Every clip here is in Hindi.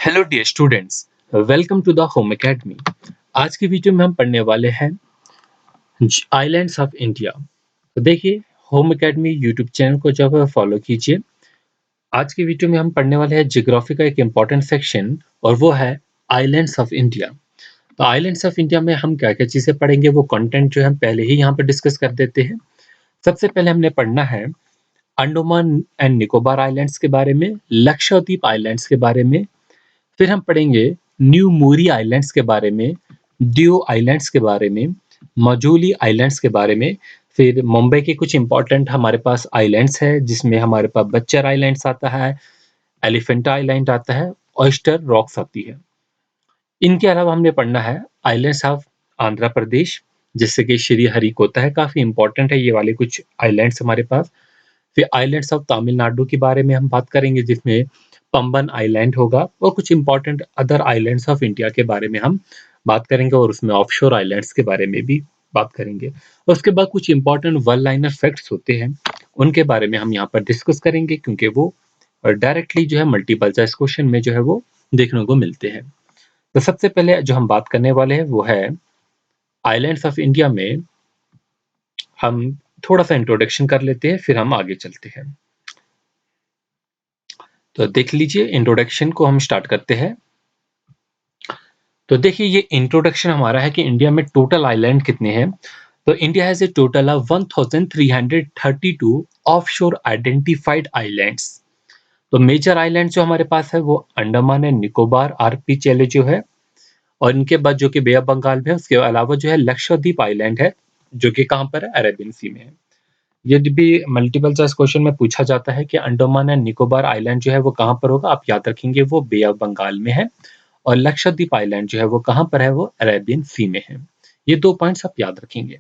Hello dear students, welcome to the home academy. आज की वीडियो में हम पढ़ने वाले हैं आइलैंड्स ऑफ इंडिया। तो देखिए, होम एकेडमी यूट्यूब चैनल को जब फॉलो कीजिए। आज की वीडियो में हम पढ़ने वाले हैं ज्योग्राफी का एक इम्पॉर्टेंट सेक्शन, और वो है आइलैंड्स ऑफ इंडिया। तो आइलैंड्स ऑफ इंडिया में हम क्या क्या चीज़ें पढ़ेंगे, वो कंटेंट जो है हम पहले ही यहाँ पर डिस्कस कर देते हैं। सबसे पहले हमने पढ़ना है अंडमान एंड निकोबार आइलैंड्स के बारे में, लक्षद्वीप आइलैंड्स के बारे में। फिर हम पढ़ेंगे न्यू मूरी आइलैंड्स के बारे में, डियो आइलैंड्स के बारे में, मजूली आइलैंड्स के बारे में। फिर मुंबई के कुछ इंपॉर्टेंट हमारे पास आइलैंड्स है, जिसमें हमारे पास बच्चर आइलैंड्स आता है, एलिफेंटा आइलैंड आता है, ऑयस्टर रॉक्स आती है। इनके अलावा हमने पढ़ना है आइलैंड्स ऑफ आंध्र प्रदेश, जैसे कि श्री हरिकोटा है, काफी इंपॉर्टेंट है ये वाले कुछ आइलैंड्स हमारे पास। फिर आइलैंड्स ऑफ तमिलनाडु के बारे में हम बात करेंगे, जिसमें पंबन आइलैंड होगा, और कुछ important other islands of India के बारे में हम बात करेंगे, और उसमें ऑफशोर आइलैंड्स के बारे में भी बात करेंगे। और उसके बाद कुछ इंपॉर्टेंट वन लाइनर फैक्ट्स होते हैं, उनके बारे में हम यहाँ पर डिस्कस करेंगे, क्योंकि वो डायरेक्टली जो है मल्टीपल चॉइस क्वेश्चन में जो है वो देखने को मिलते हैं। तो सबसे पहले जो हम बात करने वाले हैं वो है आइलैंड्स ऑफ इंडिया में। हम थोड़ा सा इंट्रोडक्शन कर लेते हैं, फिर हम आगे चलते हैं। तो देख लीजिए, इंट्रोडक्शन को हम स्टार्ट करते हैं। तो देखिए, ये इंट्रोडक्शन हमारा है कि इंडिया में टोटल आइलैंड कितने हैं। तो India has a total of 1332 offshore identified islands. तो मेजर आइलैंड जो हमारे पास है वो अंडमान एंड निकोबार आर्कपिएचएल जो है, और इनके बाद जो कि बे ऑफ बंगाल में है, उसके अलावा जो है लक्षद्वीप आइलैंड है, जो कि कहाँ पर है, अरेबियन सी में है। यदि भी मल्टीपल चॉइस क्वेश्चन में पूछा जाता है कि अंडमान एंड निकोबार आइलैंड जो है वो कहाँ पर होगा, आप याद रखेंगे वो बे ऑफ बंगाल में है, और लक्षद्वीप आइलैंड जो है वो कहाँ पर है, वो अरेबियन सी में है। ये दो पॉइंट्स आप याद रखेंगे।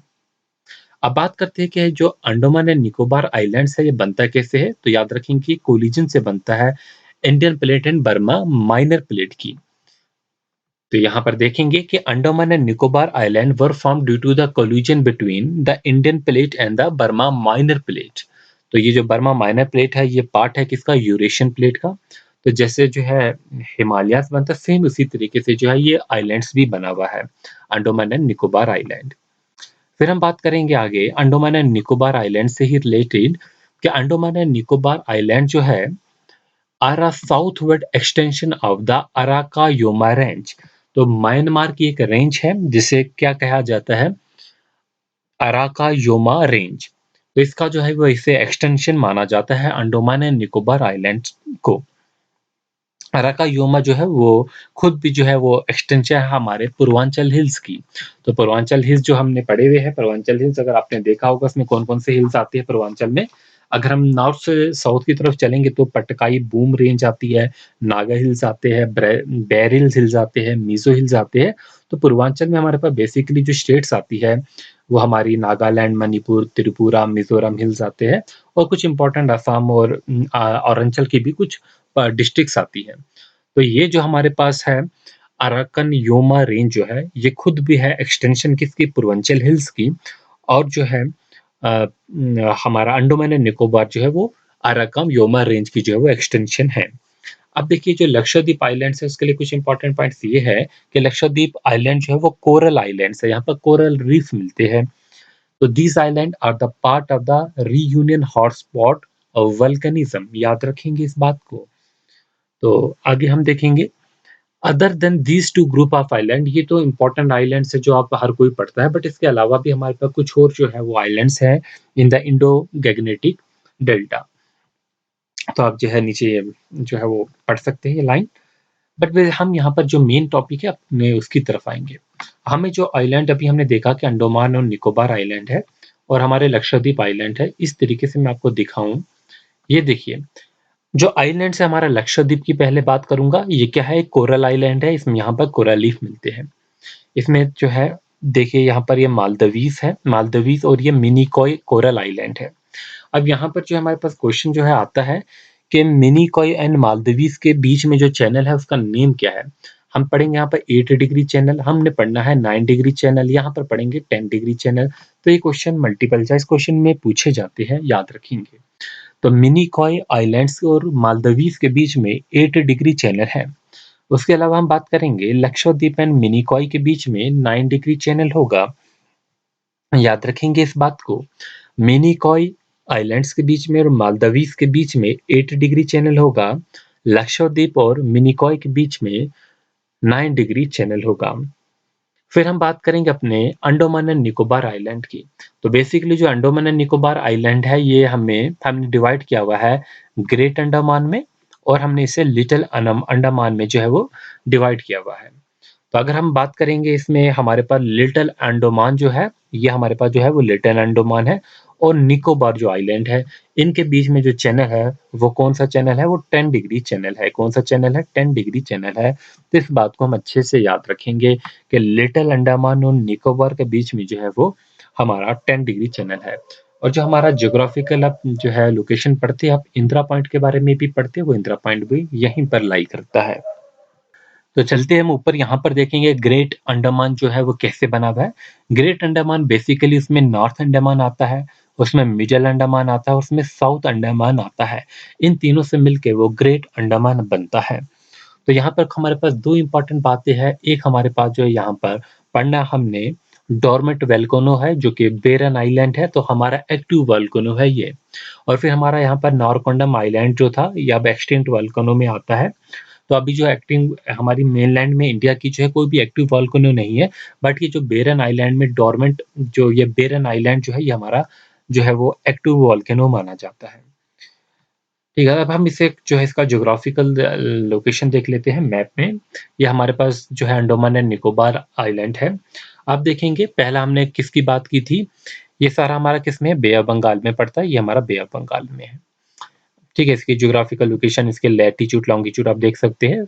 अब बात करते हैं कि जो अंडमान एंड निकोबार आइलैंड्स है, ये बनता कैसे है। तो याद रखेंगे कोलिजन से बनता है Indian plate and Burma minor plate की। तो यहाँ पर देखेंगे कि Andaman and Nicobar island were form due to the collision between the Indian plate and the Burma minor plate. तो ये जो बर्मा माइनर प्लेट है, ये पार्ट है किसका, यूरेशियन प्लेट का। तो जैसे जो है हिमालयास बनता, सेम उसी तरीके से जो है ये आइलैंड्स भी बना हुआ है, अंडमान एंड निकोबार आइलैंड। फिर हम बात करेंगे आगे अंडमान एंड निकोबार आइलैंड से ही रिलेटेड, कि अंडमान एंड निकोबार आइलैंड जो है are a southward extension of the Arakan Yoma range. तो म्यांमार की एक रेंज है जिसे क्या कहा जाता है, अराकायोमा रेंज। तो इसका जो है वो इसे एक्सटेंशन माना जाता है अंडमान एंड निकोबार आइलैंड को। अराकायोमा जो है वो खुद भी जो है वो एक्सटेंशन है हमारे पूर्वांचल हिल्स की। तो पूर्वांचल हिल्स जो हमने पढ़े हुए हैं, पूर्वांचल हिल्स अगर आपने देखा होगा, उसमें कौन कौन से हिल्स आती है पूर्वांचल में। अगर हम नॉर्थ से साउथ की तरफ चलेंगे तो पटकाई बूम रेंज आती है, नागा हिल्स आते हैं, बैरिल हिल्स आते हैं, मीजो हिल्स आते हैं। तो पूर्वांचल में हमारे पास बेसिकली जो स्टेट्स आती है वो हमारी नागालैंड, मणिपुर, त्रिपुरा, मिजोरम हिल्स आते हैं, और कुछ इंपॉर्टेंट असम और अरुणाचल की भी कुछ डिस्ट्रिक्ट्स आती है। तो ये जो हमारे पास है अराकन योमा रेंज जो है, ये खुद भी है एक्सटेंशन किसकी, पूर्वांचल हिल्स की। और जो है हमारा अंडमान एंड निकोबार जो है वो अराकम योमा रेंज की जो है वो एक्सटेंशन है। अब देखिए, जो लक्षद्वीप आइलैंड्स है उसके लिए कुछ इंपॉर्टेंट पॉइंट्स ये है कि लक्षद्वीप आइलैंड जो है वो कोरल आइलैंड्स है, यहाँ पर कोरल रीफ मिलते हैं। तो these island are the part of the Reunion hotspot of volcanism, याद रखेंगे इस बात को। तो आगे हम देखेंगे other than these two group of island, ये तो इंपॉर्टेंट आइलैंड्स है जो आप हर कोई पढ़ता है, बट इसके अलावा भी हमारे पास कुछ और जो है वो आइलैंड्स हैं in the Indo Gangetic delta. तो आप जो है नीचे जो है वो पढ़ सकते हैं ये लाइन। बट हम यहाँ पर जो मेन टॉपिक है अपने उसकी तरफ आएंगे। हमें जो आइलैंड अभी हमने देखा कि अंडमान और निकोबार आइलैंड है, और हमारे लक्षद्वीप आइलैंड है, इस तरीके से मैं आपको दिखाऊं। ये देखिए, जो आइलैंड से हमारा लक्षद्वीप की पहले बात करूंगा, ये क्या है, कोरल आइलैंड है, इसमें यहाँ पर कोरल लीफ मिलते हैं। इसमें जो है देखिए, यहाँ पर ये मालदीव्स है, मालदीव्स, और ये मिनिकॉय कोरल आइलैंड है। अब यहाँ पर जो हमारे पास क्वेश्चन जो है आता है कि मिनिकॉय एंड मालदीव्स के बीच में जो चैनल है उसका नेम क्या है। हम पढ़ेंगे यहाँ पर 8 डिग्री चैनल, हमने पढ़ना है 9 डिग्री चैनल, यहाँ पर पढ़ेंगे 10 डिग्री चैनल। तो ये क्वेश्चन मल्टीपल चॉइस क्वेश्चन में पूछे जाते हैं, याद रखेंगे। तो मिनिकॉय आइलैंड्स और मालदीव्स के बीच में 8 डिग्री चैनल है। उसके अलावा हम बात करेंगे लक्षद्वीप एंड मिनिकॉय के बीच में 9 डिग्री चैनल होगा। याद रखेंगे इस बात को। मिनिकॉय आइलैंड्स के बीच में और मालदीव्स के बीच में 8 डिग्री चैनल होगा। लक्षद्वीप और मिनिकॉय के बीच में 9 डिग्री चैनल होगा। फिर हम बात करेंगे अपने अंडमान एंड निकोबार आइलैंड की। तो बेसिकली जो अंडमान एंड निकोबार आइलैंड है, ये हमने डिवाइड किया हुआ है ग्रेट अंडमान में, और हमने इसे लिटिल अंडमान में जो है वो डिवाइड किया हुआ है। तो अगर हम बात करेंगे इसमें, हमारे पास लिटिल अंडमान जो है, ये हमारे पास जो है वो लिटिल अंडमान है, और निकोबार जो आइलैंड है, इनके बीच में जो चैनल है वो कौन सा चैनल है, वो 10 डिग्री चैनल है। कौन सा चैनल है? 10 डिग्री चैनल है। तो इस बात को हम अच्छे से याद रखेंगे कि लिटिल अंडमान और निकोबार के बीच में जो है वो हमारा 10 डिग्री चैनल है। और जो हमारा ज्योग्राफिकल आप जो है लोकेशन पढ़ते हैं, आप इंदिरा पॉइंट के बारे में भी पढ़ते हैं, वो इंदिरा पॉइंट भी यहीं पर लाई करता है। तो चलते हैं हम ऊपर, यहाँ पर देखेंगे ग्रेट अंडमान जो है वो कैसे बना हुआ है। ग्रेट अंडमान बेसिकली उसमें नॉर्थ अंडमान आता है, उसमें मिडल अंडमान आता है, उसमें साउथ अंडमान आता है। इन तीनों से मिलके वो ग्रेट अंडमान बनता है। तो यहाँ पर हमारे पास दो इंपॉर्टेंट बातें हैं। एक हमारे पास जो है यहाँ पर पढ़ना हमने डोरमेंट वोल्केनो है, जो कि बेरन आइलैंड है, तो हमारा एक्टिव वोल्केनो है ये। और फिर हमारा यहाँ पर नॉरकोंडम आइलैंड जो था, ये अब एक्सटिंक्ट वोल्केनो में आता है। तो अभी जो एक्टिंग हमारी मेनलैंड में इंडिया की जो है कोई भी एक्टिव वोल्केनो नहीं है, बट ये जो बेरन आइलैंड में डोरमेंट, जो ये बेरन आइलैंड जो है, ये हमारा जो है वो एक्टिव वोल्केनो माना जाता है। ठीक है, अब हम इसे जो है इसका ज्योग्राफिकल लोकेशन देख लेते हैं मैप में। ये हमारे पास जो है अंडमान एंड निकोबार आइलैंड है। आप देखेंगे पहला हमने किसकी बात की थी, ये सारा हमारा किसमें है? बे ऑफ बंगाल में पड़ता है, ये हमारा बे ऑफ बंगाल में है। ठीक है, इसकी ज्योग्राफिकल लोकेशन, इसके लैटिट्यूड लॉन्गिट्यूड आप देख सकते हैं,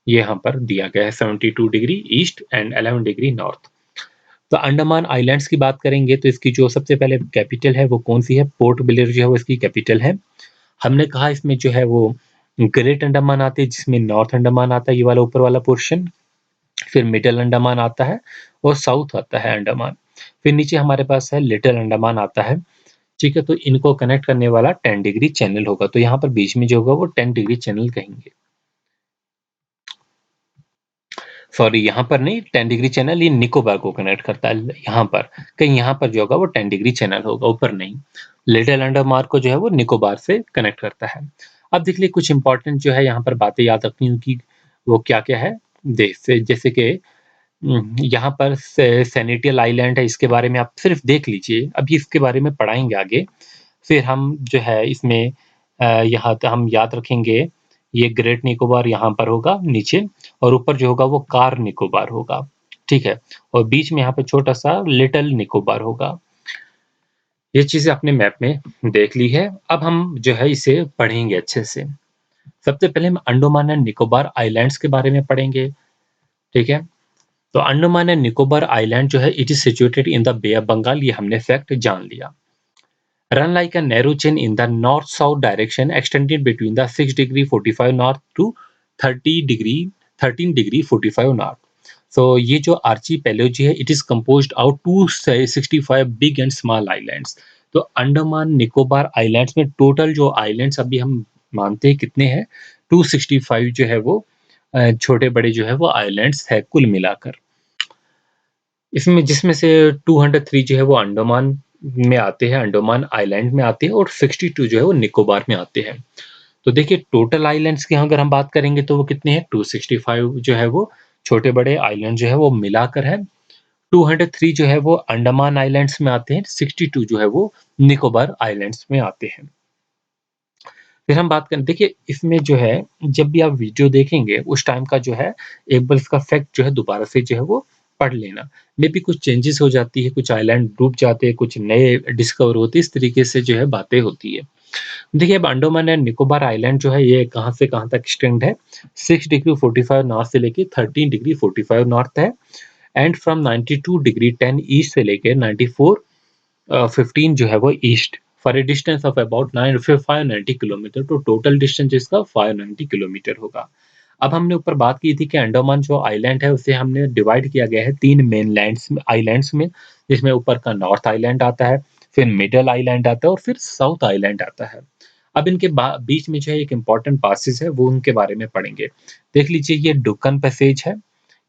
ये यहाँ पर दिया गया है 72 degree east and 11 degree north. तो अंडमान आइलैंड्स की बात करेंगे तो इसकी जो सबसे पहले कैपिटल है वो कौन सी है? पोर्ट ब्लेयर जो है वो इसकी कैपिटल है। हमने कहा इसमें जो है वो ग्रेट अंडमान आती है, जिसमें नॉर्थ अंडमान आता है, ये वाला ऊपर वाला पोर्शन, फिर मिडल अंडमान आता है, और साउथ आता है अंडमान। फिर नीचे हमारे पास है लिटिल अंडमान आता है। ठीक है, तो इनको कनेक्ट करने वाला 10 डिग्री चैनल होगा, तो यहाँ पर बीच में जो होगा वो 10 डिग्री चैनल कहेंगे। सॉरी, यहाँ पर नहीं, 10 डिग्री चैनल ये निकोबार को कनेक्ट करता है, यहाँ पर कहीं यहाँ पर जो होगा वो 10 डिग्री चैनल होगा, ऊपर नहीं। लिटिल अंडमान को जो है वो निकोबार से कनेक्ट करता है। अब देख लिए कुछ इंपॉर्टेंट जो है यहाँ पर बातें याद रखनी होगी, वो क्या क्या है। देख से जैसे कि यहाँ पर सेनेटियल आइलैंड है, इसके बारे में आप सिर्फ देख लीजिए, अभी इसके बारे में पढ़ाएंगे आगे। फिर हम जो है इसमें यहाँ तो हम याद रखेंगे, ये ग्रेट निकोबार यहाँ पर होगा नीचे, और ऊपर जो होगा वो कार निकोबार होगा। ठीक है, और बीच में यहाँ पे छोटा सा लिटिल निकोबार होगा। ये चीजें अपने मैप में देख ली है। अब हम जो है इसे पढ़ेंगे अच्छे से। सबसे पहले हम अंडमान एंड निकोबार आइलैंड्स के बारे में पढ़ेंगे। ठीक है, तो अंडमान एंड निकोबार आइलैंड जो है, it is situated in the bay of Bengal, ये हमने फैक्ट जान लिया। Run like a narrow chain in the north-south direction extended between the 6 degree 45 north to 30 degree 13 degree 45 north. So ये जो आर्चीपेलागो है, it is composed out 265 big and small islands. तो अंडमान निकोबार आइलैंड्स में टोटल जो आइलैंड्स अभी हम मानते हैं कितने हैं? 265 जो है वो छोटे बड़े जो है वो आइलैंड्स है कुल मिलाकर। इसमें जिसमें से 203 जो है वो अंडमान में आते हैं, अंडमान आइलैंड में आते हैं, और 62 जो है वो निकोबार में आते हैं। तो देखिए टोटल आइलैंड्स की अगर हम बात करेंगे तो वो कितने हैं? 265 जो है वो छोटे बड़े आइलैंड जो है वो मिलाकर है। 203 जो है वो अंडमान आइलैंड्स में आते हैं, 62 जो है वो निकोबार आइलैंड्स में आते हैं। फिर हम बात करें, देखिए इसमें जो है जब भी आप वीडियो देखेंगे उस टाइम का जो है एक बार इसका फैक्ट जो है दोबारा से जो है वो पढ़ लेना। मे बी कुछ चेंजेस हो जाती है, कुछ आइलैंड डूब जाते हैं, कुछ नए डिस्कवर होते हैं, इस तरीके से जो है बातें होती है। देखिए अब अंडमान एंड निकोबार आइलैंड जो है ये कहाँ से कहाँ तक एक्सटेंड है? 6 डिग्री 45 नॉर्थ से लेके 13 डिग्री 45 नॉर्थ है, एंड फ्रॉम 92 डिग्री 10 ईस्ट से लेके 94 15 जो है वो east, for a distance of about 590 kilometre. तो टोटल डिस्टेंस इसका 590 किलोमीटर होगा। अब हमने ऊपर बात की थी कि अंडमान जो आइलैंड है उसे हमने डिवाइड किया गया है 3 मेन लैंड्स आइलैंड्स में, जिसमें ऊपर का नॉर्थ आइलैंड आता है, फिर मिडल आइलैंड आता है, और फिर साउथ आइलैंड आता है। अब इनके बीच में जो है एक इम्पोर्टेंट पासेस है, वो उनके बारे में पढ़ेंगे। देख लीजिए ये डुक्कन पैसेज है,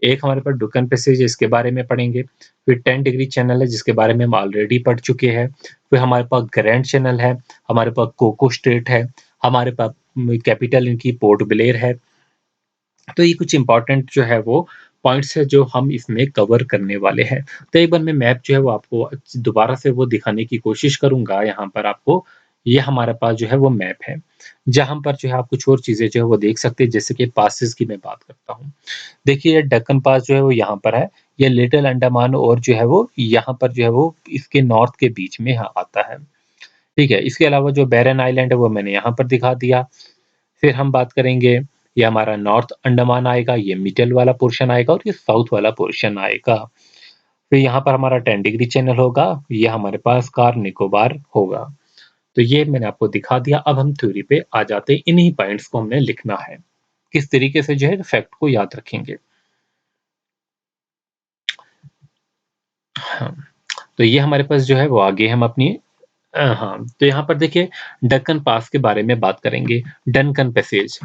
एक हमारे पास डुक्कन पैसेज है, इसके बारे में पढ़ेंगे। फिर 10 डिग्री चैनल है, जिसके बारे में हम ऑलरेडी पढ़ चुके हैं। फिर हमारे पास ग्रैंड चैनल है, हमारे पास कोको स्ट्रेट है, हमारे पास कैपिटल इनकी पोर्ट ब्लेयर है। तो ये कुछ इम्पोर्टेंट जो है वो पॉइंट्स है जो हम इसमें कवर करने वाले हैं। तो एक बार मैं मैप जो है वो आपको दोबारा से वो दिखाने की कोशिश करूँगा यहाँ पर आपको। ये हमारे पास जो है वो मैप है, जहाँ पर जो है आप कुछ और चीज़ें जो है वो देख सकते हैं, जैसे कि पासेस की मैं बात करता हूँ। देखिए ये दक्कन पास जो है वो यहाँ पर है, ये लिटिल अंडमान और जो है वो यहाँ पर जो है वो इसके नॉर्थ के बीच में यहाँ आता है। ठीक है? इसके अलावा जो बैरन आइलैंड है वो मैंने यहाँ पर दिखा दिया। फिर हम बात करेंगे, ये हमारा नॉर्थ अंडमान आएगा, ये मिडल वाला पोर्शन आएगा और ये साउथ वाला पोर्शन आएगा। फिर यहाँ पर हमारा 10 डिग्री चैनल होगा, ये हमारे पास कार निकोबार होगा। तो ये मैंने आपको दिखा दिया, अब हम थ्योरी पे आ जाते हैं, इन्हीं पॉइंट्स को हमने लिखना है। किस तरीके से जो है फैक्ट को याद रखेंगे। हाँ, तो ये हमारे पास जो है वो आगे हम अपनी हाँ, तो यहाँ पर देखिए दक्कन पास के बारे में बात करेंगे, डंकन पैसेज।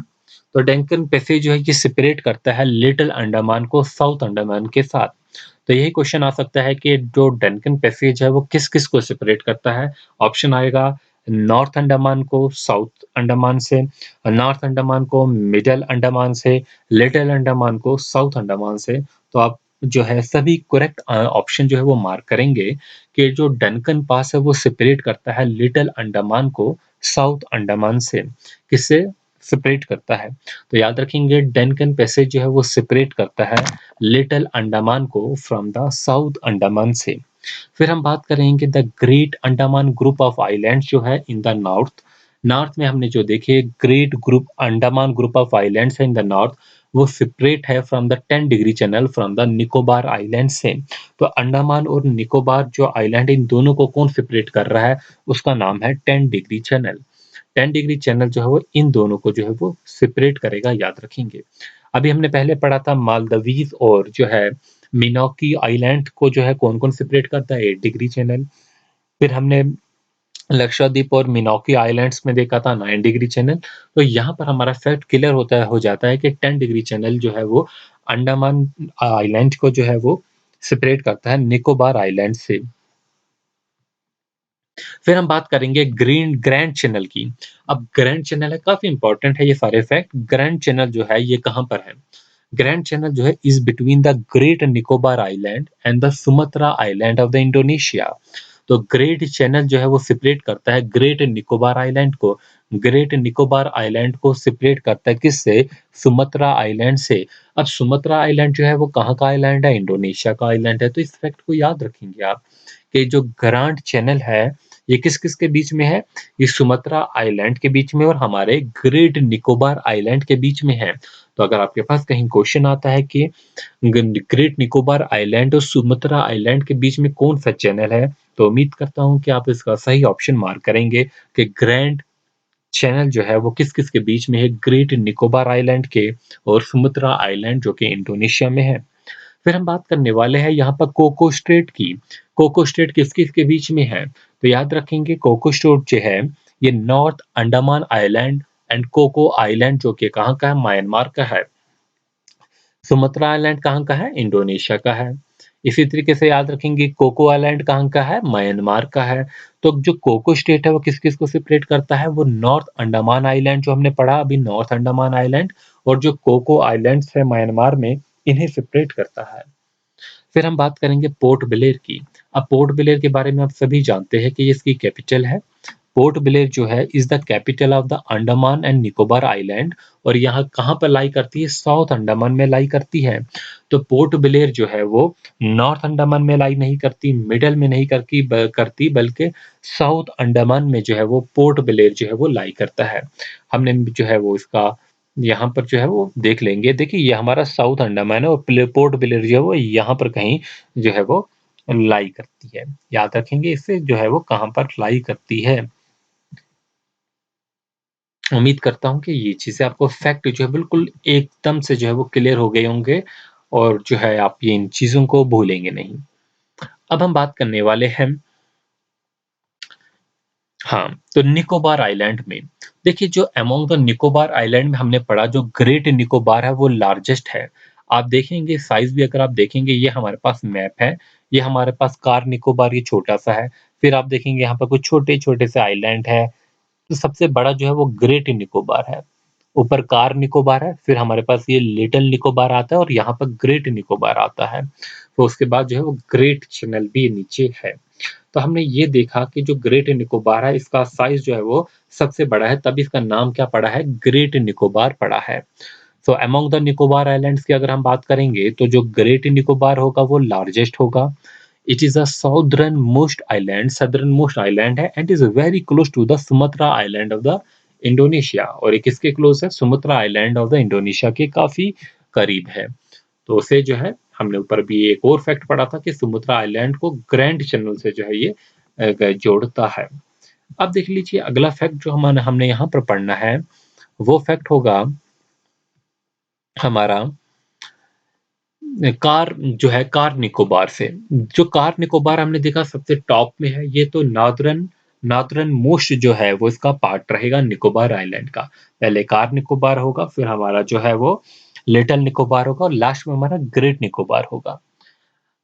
तो डंकन पैसेज जो है ये सेपरेट करता है लिटिल अंडमान को साउथ अंडमान के साथ। तो यही क्वेश्चन आ सकता है कि जो डंकन पैसेज है वो किस-किस को सेपरेट करता है? ऑप्शन आएगा नॉर्थ अंडमान को साउथ अंडमान से, नॉर्थ अंडमान को मिडल अंडमान से, लिटिल अंडमान को साउथ अंडमान से। तो आप जो है सभी करेक्ट ऑप्शन जो है वो मार्क करेंगे कि जो डंकन पास है वो सेपरेट करता है लिटिल अंडमान को साउथ अंडमान से। किससे सेपरेट करता है? तो याद रखेंगे डंकन पैसेज जो है वो सेपरेट करता है लिटिल अंडमान को फ्रॉम द साउथ अंडमान से। फिर हम बात करेंगे the great Andaman group of islands जो है इन द नॉर्थ। नॉर्थ में हमने जो देखे great group Andaman group of islands है इन द नॉर्थ, वो सेपरेट है from the 10 degree channel from the Nicobar island से। तो अंडमान और निकोबार जो आइलैंड इन दोनों को कौन सेपरेट कर रहा है? उसका नाम है 10 डिग्री चैनल। 10 डिग्री चैनल जो है वो इन दोनों को जो है वो सेपरेट करेगा, याद रखेंगे। अभी हमने पहले पढ़ा था मालदीव्स और जो है मिनोकी आइलैंड को जो है कौन-कौन सेपरेट करता है? 8 डिग्री चैनल। फिर हमने लक्षद्वीप और मिनोकी आइलैंड्स में देखा था 9 डिग्री चैनल। तो यहाँ पर हमारा फैक्ट क्लियर हो जाता है कि 10 डिग्री चैनल जो है वो अंडमान आइलैंड को जो है वो सेपरेट करता है निकोबार आइलैंड से। फिर हम बात करेंगे ग्रैंड चैनल की। अब ग्रैंड चैनल है, काफ़ी इंपॉर्टेंट है ये सारे फैक्ट। ग्रैंड चैनल जो है ये कहाँ पर है? ग्रैंड चैनल जो है is between the great Nicobar island and the Sumatra island of the Indonesia. तो ग्रेट चैनल जो है वो सेपरेट करता है ग्रेट निकोबार आइलैंड को। ग्रेट निकोबार आइलैंड को सेपरेट करता है किससे? सुमात्रा आइलैंड से। अब सुमात्रा आइलैंड जो है वो कहाँ का आइलैंड है? इंडोनेशिया का आइलैंड है। तो इस फैक्ट को याद रखेंगे आप कि जो ग्रांड चैनल है ये किस-किस के बीच में है? ये सुमात्रा आइलैंड के बीच में और हमारे ग्रेट निकोबार आइलैंड के बीच में है। तो अगर आपके पास कहीं क्वेश्चन आता है कि ग्रेट निकोबार आइलैंड और सुमात्रा आइलैंड के बीच में कौन-सा चैनल है? तो उम्मीद करता हूँ कि आप इसका सही ऑप्शन मार्क करेंगे कि ग्रैंड चैनल जो है वो किस-किस के बीच में है? ग्रेट निकोबार आइलैंड के और सुमात्रा आइलैंड जो कि इंडोनेशिया में है। फिर हम बात करने वाले हैं यहाँ पर कोको स्ट्रेट की। कोको स्ट्रेट किस-किस के बीच में है? तो याद रखेंगे कोको स्ट्रेट जो है, ये north Andaman island and Coco island जो कि कहाँ का है? म्यांमार का है। सुमात्रा आइलैंड कहाँ का है? इंडोनेशिया का है। इसी तरीके से याद रखेंगे कोको आइलैंड कहाँ का है? म्यांमार का है। तो जो कोको स्टेट है वो किस-किस को सेपरेट करता है? वो नॉर्थ अंडमान आइलैंड जो हमने पढ़ा अभी नॉर्थ अंडमान आइलैंड और जो कोको आइलैंड्स है म्यांमार में, इन्हें सेपरेट करता है। फिर हम बात करेंगे पोर्ट ब्लेयर की। अब पोर्ट ब्लेयर के बारे में आप सभी जानते हैं कि ये इसकी कैपिटल है। पोर्ट ब्लेयर जो है is the capital of the Andaman and Nicobar island और यहाँ कहाँ पर लाई करती है? साउथ अंडमान में लाई करती है। तो पोर्ट ब्लेयर जो है वो नॉर्थ अंडमान में लाई नहीं करती, मिडल में नहीं करती बल्कि साउथ अंडमान में जो है वो पोर्ट ब्लेयर जो है वो लाई करता है। हमने जो है वो इसका यहाँ पर जो है वो देख लेंगे। देखिए ये हमारा साउथ अंडमान है और पोर्ट ब्लेयर जो है वो यहाँ पर कहीं जो है वो लाई करती है। याद रखेंगे इससे जो है वो कहाँ पर लाई करती है। उम्मीद करता हूँ कि ये चीज़ें आपको फैक्ट जो है बिल्कुल एकदम से जो है वो क्लियर हो गए होंगे और जो है आप ये इन चीज़ों को भूलेंगे नहीं। अब हम बात करने वाले हैं हाँ, तो निकोबार आइलैंड में देखिए जो अमंग द निकोबार आइलैंड में हमने पढ़ा जो ग्रेट निकोबार है वो लार्जेस्ट है। आप देखेंगे साइज़ भी अगर आप देखेंगे ये हमारे पास मैप है, ये हमारे पास कार निकोबार ये छोटा-सा है। फिर आप देखेंगे यहाँ पर कुछ छोटे-छोटे से आइलैंड है, तो सबसे बड़ा जो है वो ग्रेट निकोबार है। ऊपर कार निकोबार है, फिर हमारे पास ये लिटिल निकोबार आता है और यहाँ पर ग्रेट निकोबार आता है। तो उसके बाद जो है वो ग्रेट चैनल भी नीचे है। तो हमने ये देखा कि जो ग्रेट निकोबार है इसका साइज़ जो है वो सबसे बड़ा है, तभी इसका नाम क्या पड़ा है ग्रेट निकोबार पड़ा है। सो अमंग द निकोबार आइलैंड्स की अगर हम बात करेंगे तो जो ग्रेट निकोबार होगा वो लार्जेस्ट होगा। It is a southernmost island है and is very close to the Sumatra island of the Indonesia और ये किसके क्लोज है? Sumatra island of the Indonesia के काफ़ी करीब है। तो उसे जो है हमने ऊपर भी एक और फैक्ट पढ़ा था कि सुमात्रा आइलैंड को ग्रैंड चैनल से जो है ये जोड़ता है। अब देख लीजिए अगला फैक्ट जो हमने हमने यहाँ पर पढ़ना है, वो फैक्ट होगा हमारा कार जो है कार निकोबार से। जो कार निकोबार हमने देखा सबसे टॉप में है, ये तो नॉर्दर्न नॉर्दर्न मोस्ट जो है वो इसका पार्ट रहेगा निकोबार आइलैंड का। पहले कार निकोबार होगा, फिर हमारा जो है वो लिटिल निकोबार होगा और लास्ट में हमारा ग्रेट निकोबार होगा।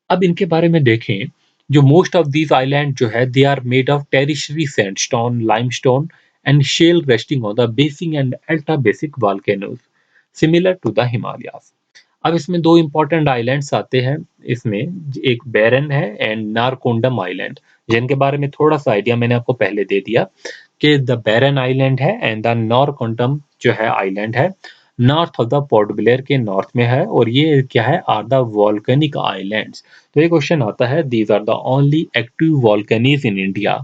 अब इनके बारे में देखें, जो मोस्ट ऑफ दीज़ आइलैंड जो है they are made of tertiary sandstone, limestone and shale resting on the basic and ultra basic volcanoes similar to the Himalayas. अब इसमें 2 इम्पोर्टेंट आइलैंड्स आते हैं इसमें, एक बैरन है एंड नारकोंडम आइलैंड, जिनके बारे में थोड़ा-सा आइडिया मैंने आपको पहले दे दिया कि द बैरन आइलैंड है एंड द नारकोंडम जो है आइलैंड है, north of the Port Blair के नॉर्थ में है और ये क्या है आर द वोल्केनिक आइलैंड्स। तो ये क्वेश्चन आता है these are the only active volcanoes in India.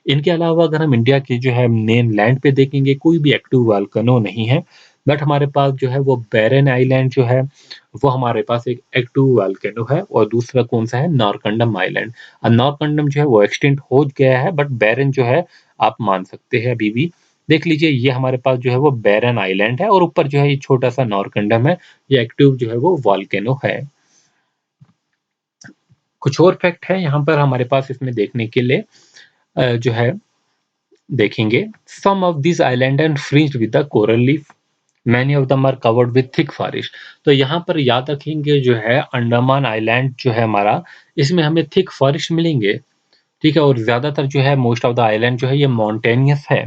इनके अलावा अगर हम इंडिया की जो है मेन लैंड पे देखेंगे कोई भी एक्टिव वोल्केनो नहीं है, बट हमारे पास जो है वो बैरन आइलैंड जो है वो हमारे पास एक एक्टिव वोल्केनो है और दूसरा कौन-सा है नारकंडम आइलैंड। नारकंडम जो है वो एक्सटिंक्ट हो गया है बट बैरन जो है आप मान सकते हैं अभी भी। देख लीजिए ये हमारे पास जो है वो बैरन आइलैंड है और ऊपर जो है ये छोटा-सा नारकंडम है, ये एक्टिव जो है वो वोल्केनो है। कुछ और फैक्ट है यहाँ पर हमारे पास इसमें देखने के लिए जो है देखेंगे some of this island and fringed with the coral reef many of them are covered with thick forest. तो यहाँ पर याद रखेंगे जो है अंडमान आइलैंड जो है हमारा इसमें हमें थिक फॉरेस्ट मिलेंगे, ठीक है? और ज़्यादातर जो है मोस्ट ऑफ द आइलैंड जो है ये माउंटेनियस है।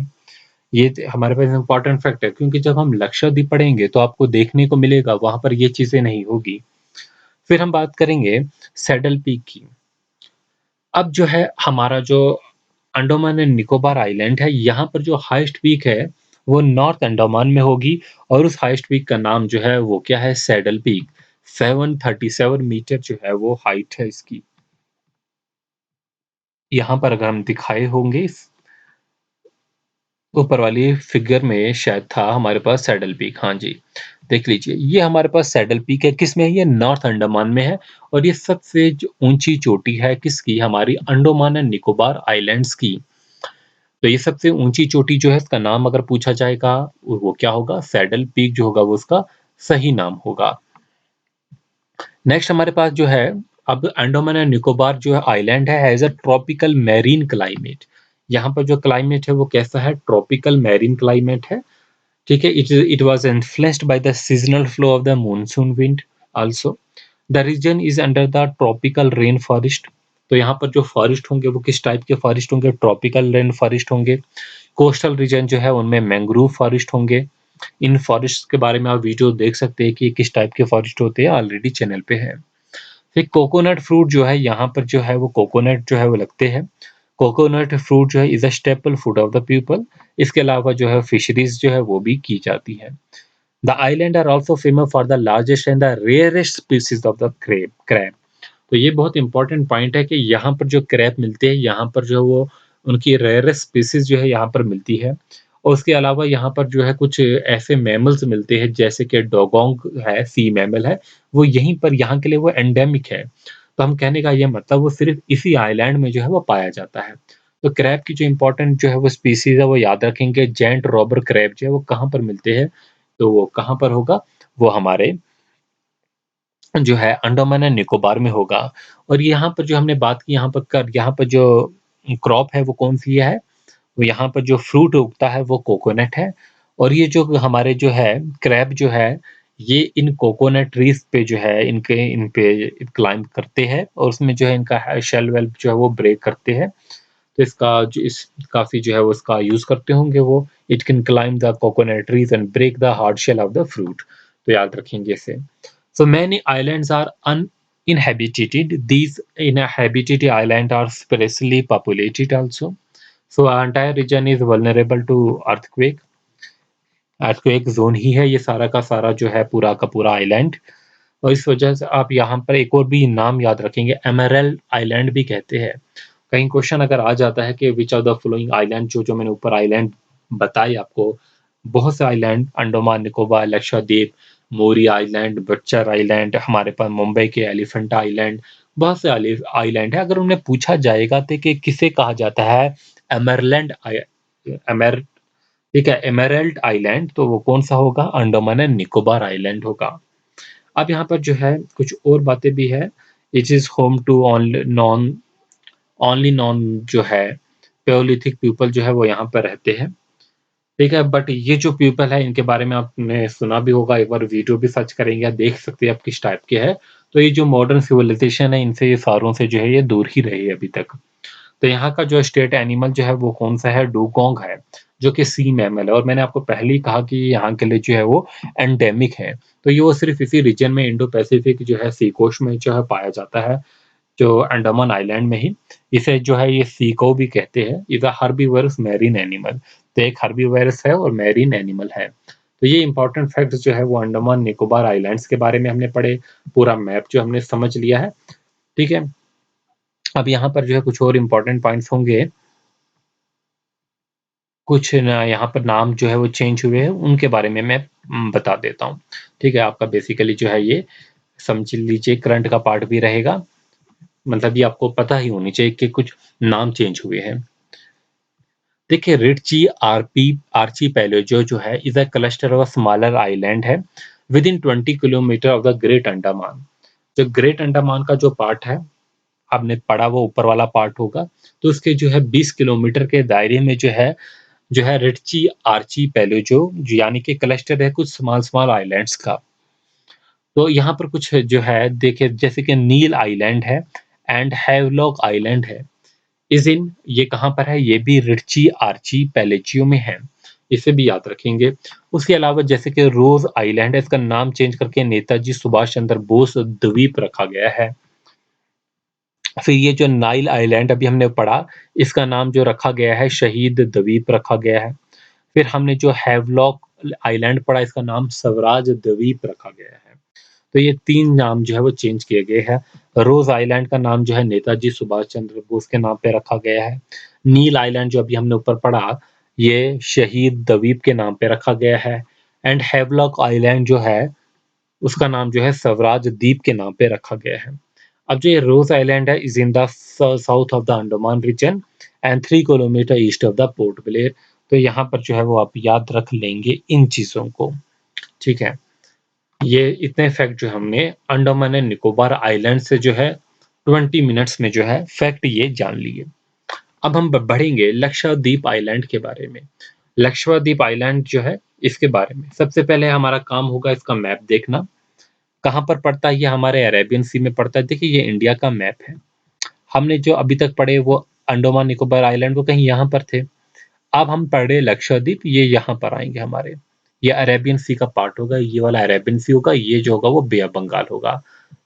ये हमारे पास इम्पोर्टेंट फैक्ट है क्योंकि जब हम लक्षद्वीप पढ़ेंगे तो आपको देखने को मिलेगा वहाँ पर ये चीज़ें नहीं होगी। फिर हम बात करेंगे सैडल पीक की। अब जो है हमारा जो अंडमान एंड निकोबार आइलैंड है, यहाँ पर जो हाईएस्ट पीक है, वो नॉर्थ अंडमान में होगी और उस हाईएस्ट पीक का नाम जो है वो क्या है सैडल पीक। 737 मीटर जो है वो हाइट है इसकी। यहाँ पर अगर हम दिखाए होंगे इस ऊपर वाली फिगर में शायद था हमारे पास सैडल पीक, हाँ जी। देख लीजिए ये हमारे पास सैडल पीक है, किसमें है ये नॉर्थ अंडमान में है और ये सबसे जो ऊँची चोटी है किसकी हमारी अंडमान एंड निकोबार आइलैंड्स की। तो ये सबसे ऊँची चोटी जो है इसका नाम अगर पूछा जाएगा, वो क्या होगा? सैडल पीक जो होगा वो उसका सही नाम होगा। नेक्स्ट हमारे पास जो है अब अंडमान एंड निकोबार जो है आइलैंड है has a tropical marine climate. यहाँ पर जो क्लाइमेट है वो कैसा है? ट्रॉपिकल मैरीन क्लाइमेट है। ठीक है? It was influenced by the seasonal flow of the monsoon wind also. The region is under the tropical rain forest. तो यहाँ पर जो फॉरेस्ट होंगे वो किस टाइप के फॉरेस्ट होंगे? ट्रॉपिकल रेन फॉरेस्ट होंगे। कोस्टल रीजन जो है उनमें मैंग्रोव फॉरेस्ट होंगे। इन फॉरेस्ट के बारे में आप वीडियो देख सकते हैं कि ये किस टाइप के फॉरेस्ट होते हैं, ऑलरेडी चैनल पे है। फिर कोकोनट फ्रूट जो है यहाँ पर जो है वो कोकोनट जो है वो लगते हैं। कोकोनट फ्रूट जो है is a staple food of the people. इसके अलावा जो है फिशरीज़ जो है वो भी की जाती है। The island are also famous for the largest and the rarest species of the crab. तो ये बहुत इंपॉर्टेंट पॉइंट है कि यहाँ पर जो क्रैब मिलते हैं, यहाँ पर जो वो उनकी रेयरेस्ट स्पीशीज़ जो है यहाँ पर मिलती है। और उसके अलावा यहाँ पर जो है कुछ ऐसे मैमल्स मिलते हैं जैसे कि डोगोंग है, सी मैमल है, वो यहीं पर यहाँ के लिए वो एंडेमिक है। तो हम कहने का ये मतलब वो सिर्फ़ इसी आइलैंड में जो है वो पाया जाता है। तो क्रैब की जो इम्पोर्टेंट जो है वो स्पीशीज़ है वो याद रखेंगे, जेंट रॉबर क्रैब जो है वो कहाँ पर मिलते हैं? तो वो कहाँ पर होगा? वो हमारे जो है अंडमान एंड निकोबार में होगा। और यहाँ पर जो हमने बात की यहाँ पर जो क्रॉप है वो कौन-सी है? तो यहाँ पर जो फ्रूट उगता है वो कोकोनट है और ये जो हमारे जो है क्रैब जो है, ये इन कोकोनट ट्रीज़ पे जो है इन पे क्लाइंब करते हैं और उसमें जो है इनका शेल वेल जो है वो ब्रेक करते हैं। तो इसका जो इस काफ़ी जो है वो इसका यूज़ करते होंगे वो। It can climb the coconut trees and break the hard shell of the fruit. तो याद रखेंगे इसे। So many islands are uninhabited. These inhabited islands are sparsely populated also. So our entire region is vulnerable to earthquake. Earthquake zone ही है ये सारा का सारा जो है पूरा का पूरा आइलैंड और इस वजह से आप यहाँ पर एक और भी नाम याद रखेंगे, एमराल्ड आइलैंड भी कहते हैं। कहीं क्वेश्चन अगर आ जाता है कि which of the following island जो मैंने ऊपर आइलैंड बताए आपको, बहुत से आइलैंड अंडमान निकोबार, लक्षद्वीप, मोरी आइलैंड, बच्चर आइलैंड, हमारे पास मुंबई के एलिफेंटा आइलैंड, बहुत से आइलैंड है। अगर उन्हें पूछा जाएगा तो कि किसे कहा जाता है एमरलैंड एमर ठीक है, एमेरल्ड आइलैंड, तो वो कौन-सा होगा? अंडमान एंड निकोबार आइलैंड होगा। अब यहाँ पर जो है कुछ और बातें भी है। It is home to only non जो है पैलियोलिथिक पीपल जो है वो यहाँ पर रहते हैं। ठीक है, बट ये जो पीपल है इनके बारे में आपने सुना भी होगा, एक बार वीडियो भी सर्च करेंगे आप देख सकते हैं आप किस टाइप के हैं। तो ये जो मॉडर्न सिविलाइजेशन है इनसे ये सारों से जो है ये दूर ही रहे अभी तक। तो यहाँ का जो स्टेट एनिमल जो है वो कौन-सा है? डुगोंग है, जो कि सी मैमल है और मैंने आपको पहले ही कहा कि यहाँ के लिए जो है वो एंडेमिक है। तो ये वो सिर्फ़ इसी रीजन में इंडो पैसिफिक जो है सी कोस्ट में जो है पाया जाता है, जो अंडमान आइलैंड में ही। इसे जो है ये सीको भी कहते हैं। Is a herbivorous marine animal. तो एक हर्बीवोरस है और मैरीन एनिमल है। तो ये इम्पोर्टेंट फैक्ट्स जो है वो अंडमान निकोबार आइलैंड्स के बारे में हमने पढ़े, पूरा मैप जो हमने समझ लिया है, ठीक है? अब यहाँ पर जो है कुछ और इम्पोर्टेंट पॉइंट्स होंगे, कुछ न यहाँ पर नाम जो है वो चेंज हुए हैं, उनके बारे में मैं बता देता हूँ। ठीक है? आपका बेसिकली जो है ये समझ लीजिए करंट का पार्ट भी रहेगा, मतलब ये आपको पता ही होनी चाहिए कि कुछ नाम चेंज हुए हैं। देखिए रिच्ची आर्चीपेलागो जो है is a cluster of smaller island है within 20 kilometre of the great Andaman. जो ग्रेट अंडमान का जो पार्ट है, आपने पढ़ा वो ऊपर वाला पार्ट होगा, तो उसके जो है 20 किलोमीटर के दायरे में जो है रिच्ची आर्चीपेलागो यानी कि क्लस्टर है कुछ स्मॉल स्मॉल आइलैंड्स का। तो यहाँ पर कुछ जो है देखिए जैसे कि नील आइलैंड है एंड हैवलॉक आइलैंड है। इस इन ये कहाँ पर है? ये भी रिच्ची आर्चीपेलागो में है। इसे भी याद रखेंगे। उसके अलावा जैसे कि रोज़ आइलैंड है, इसका नाम चेंज करके नेताजी सुभाष चंद्र बोस द्वीप रखा गया है। फिर ये जो नाइल आइलैंड अभी हमने पढ़ा, इसका नाम जो रखा गया है शहीद द्वीप रखा गया है। फिर हमने जो हैवलॉक आइलैंड पढ़ा, इसका नाम स्वराज द्वीप रखा गया है। तो ये 3 नाम जो है वो चेंज किए गए हैं। रोज़ आइलैंड का नाम जो है नेताजी सुभाष चंद्र बोस के नाम पे रखा गया है। नील आइलैंड जो अभी हमने ऊपर पढ़ा, ये शहीद द्वीप के नाम पे रखा गया है एंड हैवलॉक आइलैंड जो है, उसका नाम जो है स्वराज द्वीप के नाम पे रखा गया है। अब जो ये रोज़ आइलैंड है is in the south of the Andaman region and 3 kilometre east of the Port Blair. तो यहाँ पर जो है वो आप याद रख लेंगे इन चीज़ों को, ठीक है? ये इतने फैक्ट जो हमने अंडमान एंड निकोबार आइलैंड से जो है 20 मिनट्स में जो है फैक्ट ये जान लिए। अब हम बढ़ेंगे लक्षद्वीप आइलैंड के बारे में। लक्षद्वीप आइलैंड जो है इसके बारे में सबसे पहले हमारा काम होगा इसका मैप देखना। कहाँ पर पड़ता है? ये हमारे अरेबियन सी में पड़ता है। देखिए ये इंडिया का मैप है। हमने जो अभी तक पढ़े वो अंडमान निकोबार आइलैंड वो कहीं यहाँ पर थे। अब हम पढ़ रहे लक्षद्वीप, ये यहाँ पर आएँगे हमारे। ये अरेबियन सी का पार्ट होगा, ये वाला अरेबियन सी होगा, ये जो होगा वो बे ऑफ बंगाल होगा।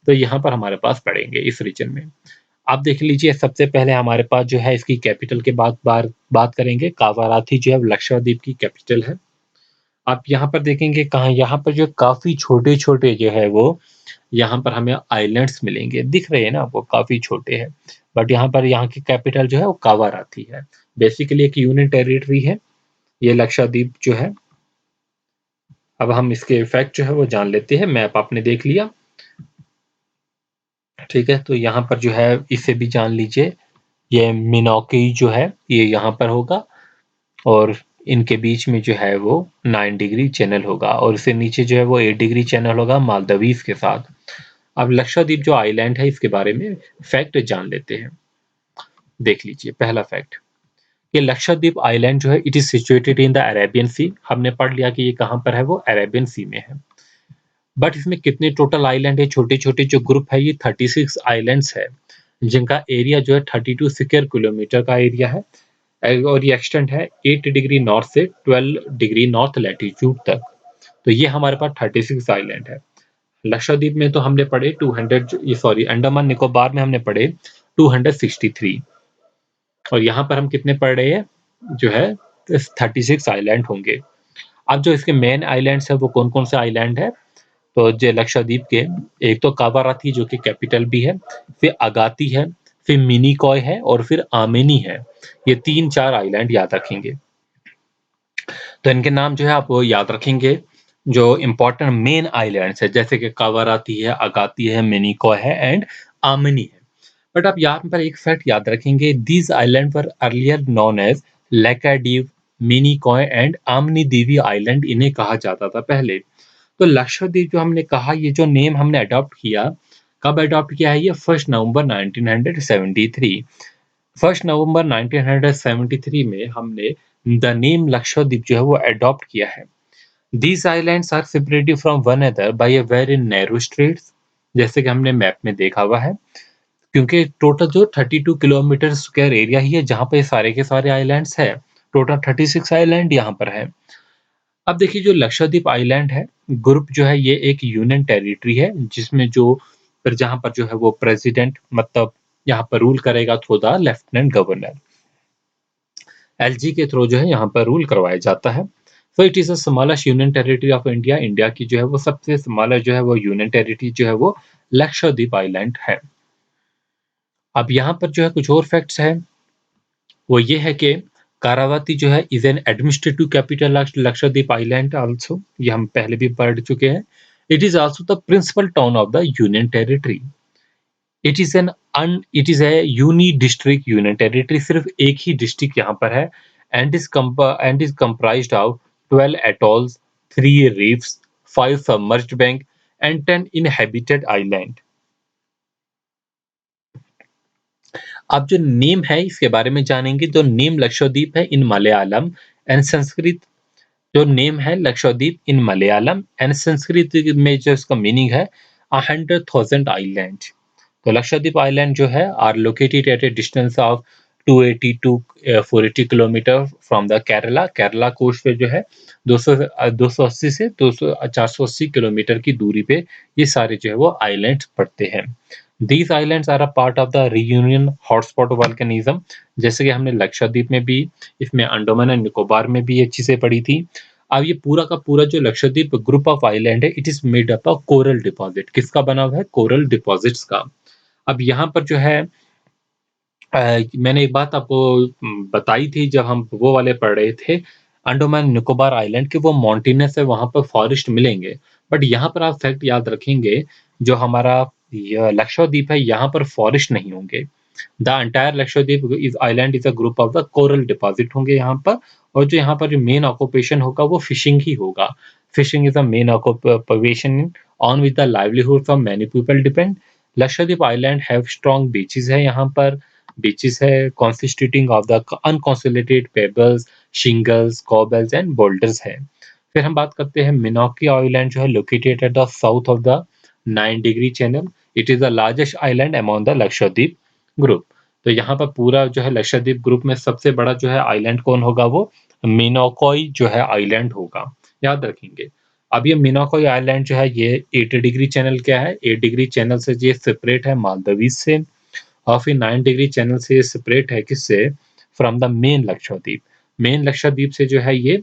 तो यहाँ पर हमारे पास पड़ेंगे इस रीजन में। आप देख लीजिए सबसे पहले हमारे पास जो है इसकी कैपिटल के बात करेंगे, कावाराती जो है लक्षद्वीप की कैपिटल है। आप यहाँ पर देखेंगे कहाँ यहाँ पर जो काफ़ी छोटे-छोटे जो है वो यहाँ पर हमें आइलैंड्स मिलेंगे। दिख रहे हैं ना आपको काफ़ी छोटे हैं। बट यहाँ पर यहाँ की कैपिटल जो है वो कावाराती है। बेसिकली एक यूनियन टेरिटरी है, ये लक्षद्वीप जो है। अब हम इसके फैक्ट जो है वो जान लेते हैं। मैप आपने देख लिया, ठीक है? तो यहाँ पर जो है इसे भी जान लीजिए। ये मिनोकी जो है ये यहाँ पर होगा और इनके बीच में जो है वो 9 डिग्री चैनल होगा और इससे नीचे जो है वो 8 डिग्री चैनल होगा मालदीव्स के साथ। अब लक्षद्वीप जो आइलैंड है इसके बारे में फैक्ट जान लेते हैं। देख लीजिए पहला फैक्ट कि लक्षद्वीप आइलैंड जो है it is situated in the Arabian sea. हमने पढ़ लिया कि ये कहाँ पर है, वो अरेबियन सी में है। बट इसमें कितने टोटल आइलैंड है, छोटे-छोटे जो ग्रुप है, ये 36 आइलैंड्स है, जिनका एरिया जो है 32 स्क्वायर किलोमीटर का एरिया है। और ये एक्सटेंड है 8 डिग्री नॉर्थ से 12 डिग्री नॉर्थ लैटिट्यूड तक। तो ये हमारे पास 36 आइलैंड है। लक्षद्वीप में तो हमने पढ़े 200, ये सॉरी, अंडमान निकोबार में हमने पढ़े 263, और यहाँ पर हम कितने पढ़ रहे हैं, जो है 36 आइलैंड होंगे। अब जो इसके मेन आइलैंड्स है वो कौन-कौन से आइलैंड है, तो जो लक्षद्वीप के, एक तो कावाराती जो कि कैपिटल भी है, फिर अगाती है, फिर मिनिकॉय है और फिर आमिनी है। ये 3-4 आइलैंड याद रखेंगे। तो इनके नाम जो है आप वो याद रखेंगे, जो इम्पोर्टेंट मेन आइलैंड्स है, जैसे कि कावाराती है, अगाती है, मिनिकॉय है एंड आमिनी है। बट आप यहाँ पर एक फैक्ट याद रखेंगे, these island were earlier known as Laccadive, Minicoy and Amindivi island, इन्हें कहा जाता था पहले। तो लक्षद्वीप जो हमने कहा, ये जो नेम हमने अडॉप्ट किया, कब अडॉप्ट किया है, ये 1 नवंबर 1973। 1 नवंबर 1973 में हमने द नेम लक्षद्वीप जो है वो अडॉप्ट किया है। These islands are separated from one other by a very narrow straits, जैसे कि हमने मैप में देखा हुआ है, क्योंकि टोटल जो 32 किलोमीटर स्क्वायर एरिया ही है जहाँ पे सारे के सारे आइलैंड्स है। टोटल 36 आइलैंड यहाँ पर है। अब देखिए, जो लक्षद्वीप आइलैंड है, ग्रुप जो है, ये एक यूनियन टेरिटरी है, जिसमें जो फिर जहाँ पर जो है वो प्रेसिडेंट, मतलब यहाँ पर रूल करेगा through the lieutenant governor, LG के थ्रू जो है यहाँ पर रूल करवाया जाता है। So it is a smallest union territory of India. India की जो है वो सबसे स्मॉलेस्ट जो है वो यूनियन टेरिटरी जो है वो लक्षद्वीप आइलैंड है। अब यहाँ पर जो है कुछ और फैक्ट्स है, वो ये है कि कारावती जो है is an administrative capital Lakshadweep island also, ये हम पहले भी पढ़ चुके हैं। It is also the principal town of the union territory. It is a uni district union territory, सिर्फ एक ही डिस्ट्रिक्ट यहाँ पर है। And is comprised of 12 atolls, 3 reefs, 5 submerged bank and 10 inhabited island. आप जो नेम है इसके बारे में जानेंगे, तो नेम लक्षद्वीप है इन मलयालम एंड संस्कृत। जो नेम है लक्षद्वीप इन मलयालम एंड संस्कृत में जो इसका मीनिंग है 100,000 आइलैंड। तो लक्षद्वीप आइलैंड जो है are located at a distance of 280 to 480 kilometre from the Kerala. Kerala coast पे जो है 280 से 200 480 किलोमीटर की दूरी पे ये सारे जो है वो आइलैंड पड़ते हैं। These islands are a part of the Reunion hotspot volcanism, जैसे कि हमने लक्षद्वीप में भी, इसमें अंडमान एंड निकोबार में भी ये चीजें पड़ी थी। अब ये पूरा का पूरा जो लक्षद्वीप ग्रुप ऑफ आइलैंड है, it is made up of coral deposit. किसका बना हुआ है, कोरल डिपॉजिट्स का। अब यहाँ पर जो है मैंने एक बात आपको बताई थी जब हम वो वाले पढ़ रहे थे, अंडमान निकोबार आइलैंड के, वो माउंटेनस है, वहाँ पर फॉरेस्ट मिलेंगे। बट यहाँ पर आप फैक्ट याद रखेंगे, जो हमारा ये लक्षद्वीप है, यहाँ पर फॉरेस्ट नहीं होंगे। The entire Lakshadweep is island is a group of the coral deposit होंगे यहाँ पर। और जो यहाँ पर जो मेन ऑक्यूपेशन होगा वो फिशिंग ही होगा। Fishing is the main occupation on with the livelihood of many people depend. Lakshadweep island have strong beaches है यहाँ पर। बीचेस है constituting of the unconsolidated pebbles, shingles, cobbles and boulders है। फिर हम बात करते हैं मिनोकी आइलैंड, जो है located at the south of the 9 degree channel. It is the largest island among the Lakshadweep group. तो यहाँ पर पूरा जो है लक्षद्वीप ग्रुप में सबसे बड़ा जो है आइलैंड कौन होगा, वो मिनोकॉय जो है आइलैंड होगा, याद रखेंगे। अब ये मिनोकॉय आइलैंड जो है ये 8 डिग्री चैनल क्या है, 8 डिग्री चैनल से ये सेपरेट है मालदीव्स से, और फिर 9 डिग्री चैनल से ये सेपरेट है किससे, from the main Lakshadweep. Main Lakshadweep से जो है ये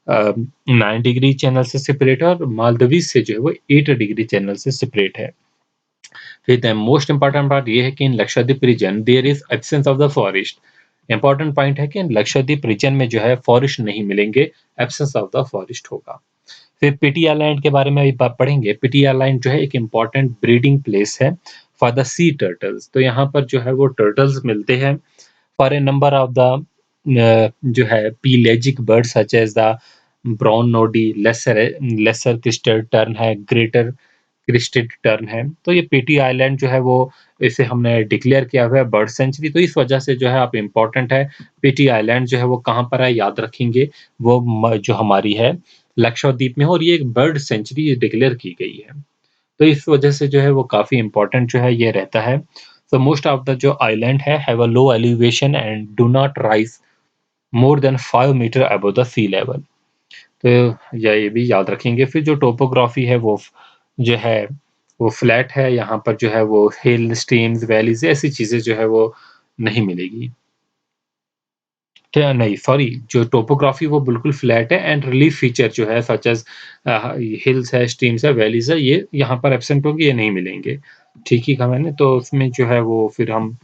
9 डिग्री चैनल से सेपरेट है, और मालदीव्स से जो है वो 8 डिग्री चैनल से सेपरेट है। फिर द मोस्ट इंपॉर्टेंट पार्ट ये है कि in Lakshadweep region there is absence of the forest. Important point है कि इन लक्षद्वीप रीजन में जो है फॉरेस्ट नहीं मिलेंगे, एब्सेंस ऑफ द फॉरेस्ट होगा। फिर पीटी आइलैंड के बारे में अभी पढ़ेंगे। पीटी आइलैंड जो है एक इम्पॉर्टेंट ब्रीडिंग प्लेस है फॉर द सी टर्टल्स। तो यहाँ पर जो है वो टर्टल्स मिलते हैं for a number of the जो है pelagic bird such as the brown noddy, lesser lesser crested tern है, ग्रेटर क्रिस्टेड टर्न है। तो ये पीटी आइलैंड जो है वो इसे हमने डिक्लेयर किया हुआ है बर्ड सेंचुरी, तो इस वजह से जो है आप इम्पोर्टेंट है। पीटी आइलैंड जो है वो कहाँ पर है याद रखेंगे, वो जो हमारी है लक्षद्वीप में है और ये एक बर्ड सेंचुरी डिक्लेयर की गई है। तो इस वजह से जो है वो काफ़ी इम्पोर्टेंट जो है ये रहता है। सो मोस्ट ऑफ द जो आइलैंड है have a low elevation and do not rise more than 5 metre above the sea level. तो या ये भी याद रखेंगे। फिर जो टोपोग्राफी है वो जो है वो फ्लैट है, यहाँ पर जो है वो हिल, स्ट्रीम्स, वैलीज़ ऐसी चीज़ें जो है वो नहीं मिलेगी। क्या नहीं सॉरी, जो टोपोग्राफी वो बिल्कुल फ्लैट है एंड रिलीफ फीचर जो है सच एज़ हिल्स है, स्ट्रीम्स है, वैलीज़ है, ये यहाँ पर एब्सेंट होंगे, ये नहीं मिलेंगे। ठीक ही कहा मैंने, तो उसमें जो है वो फिर हम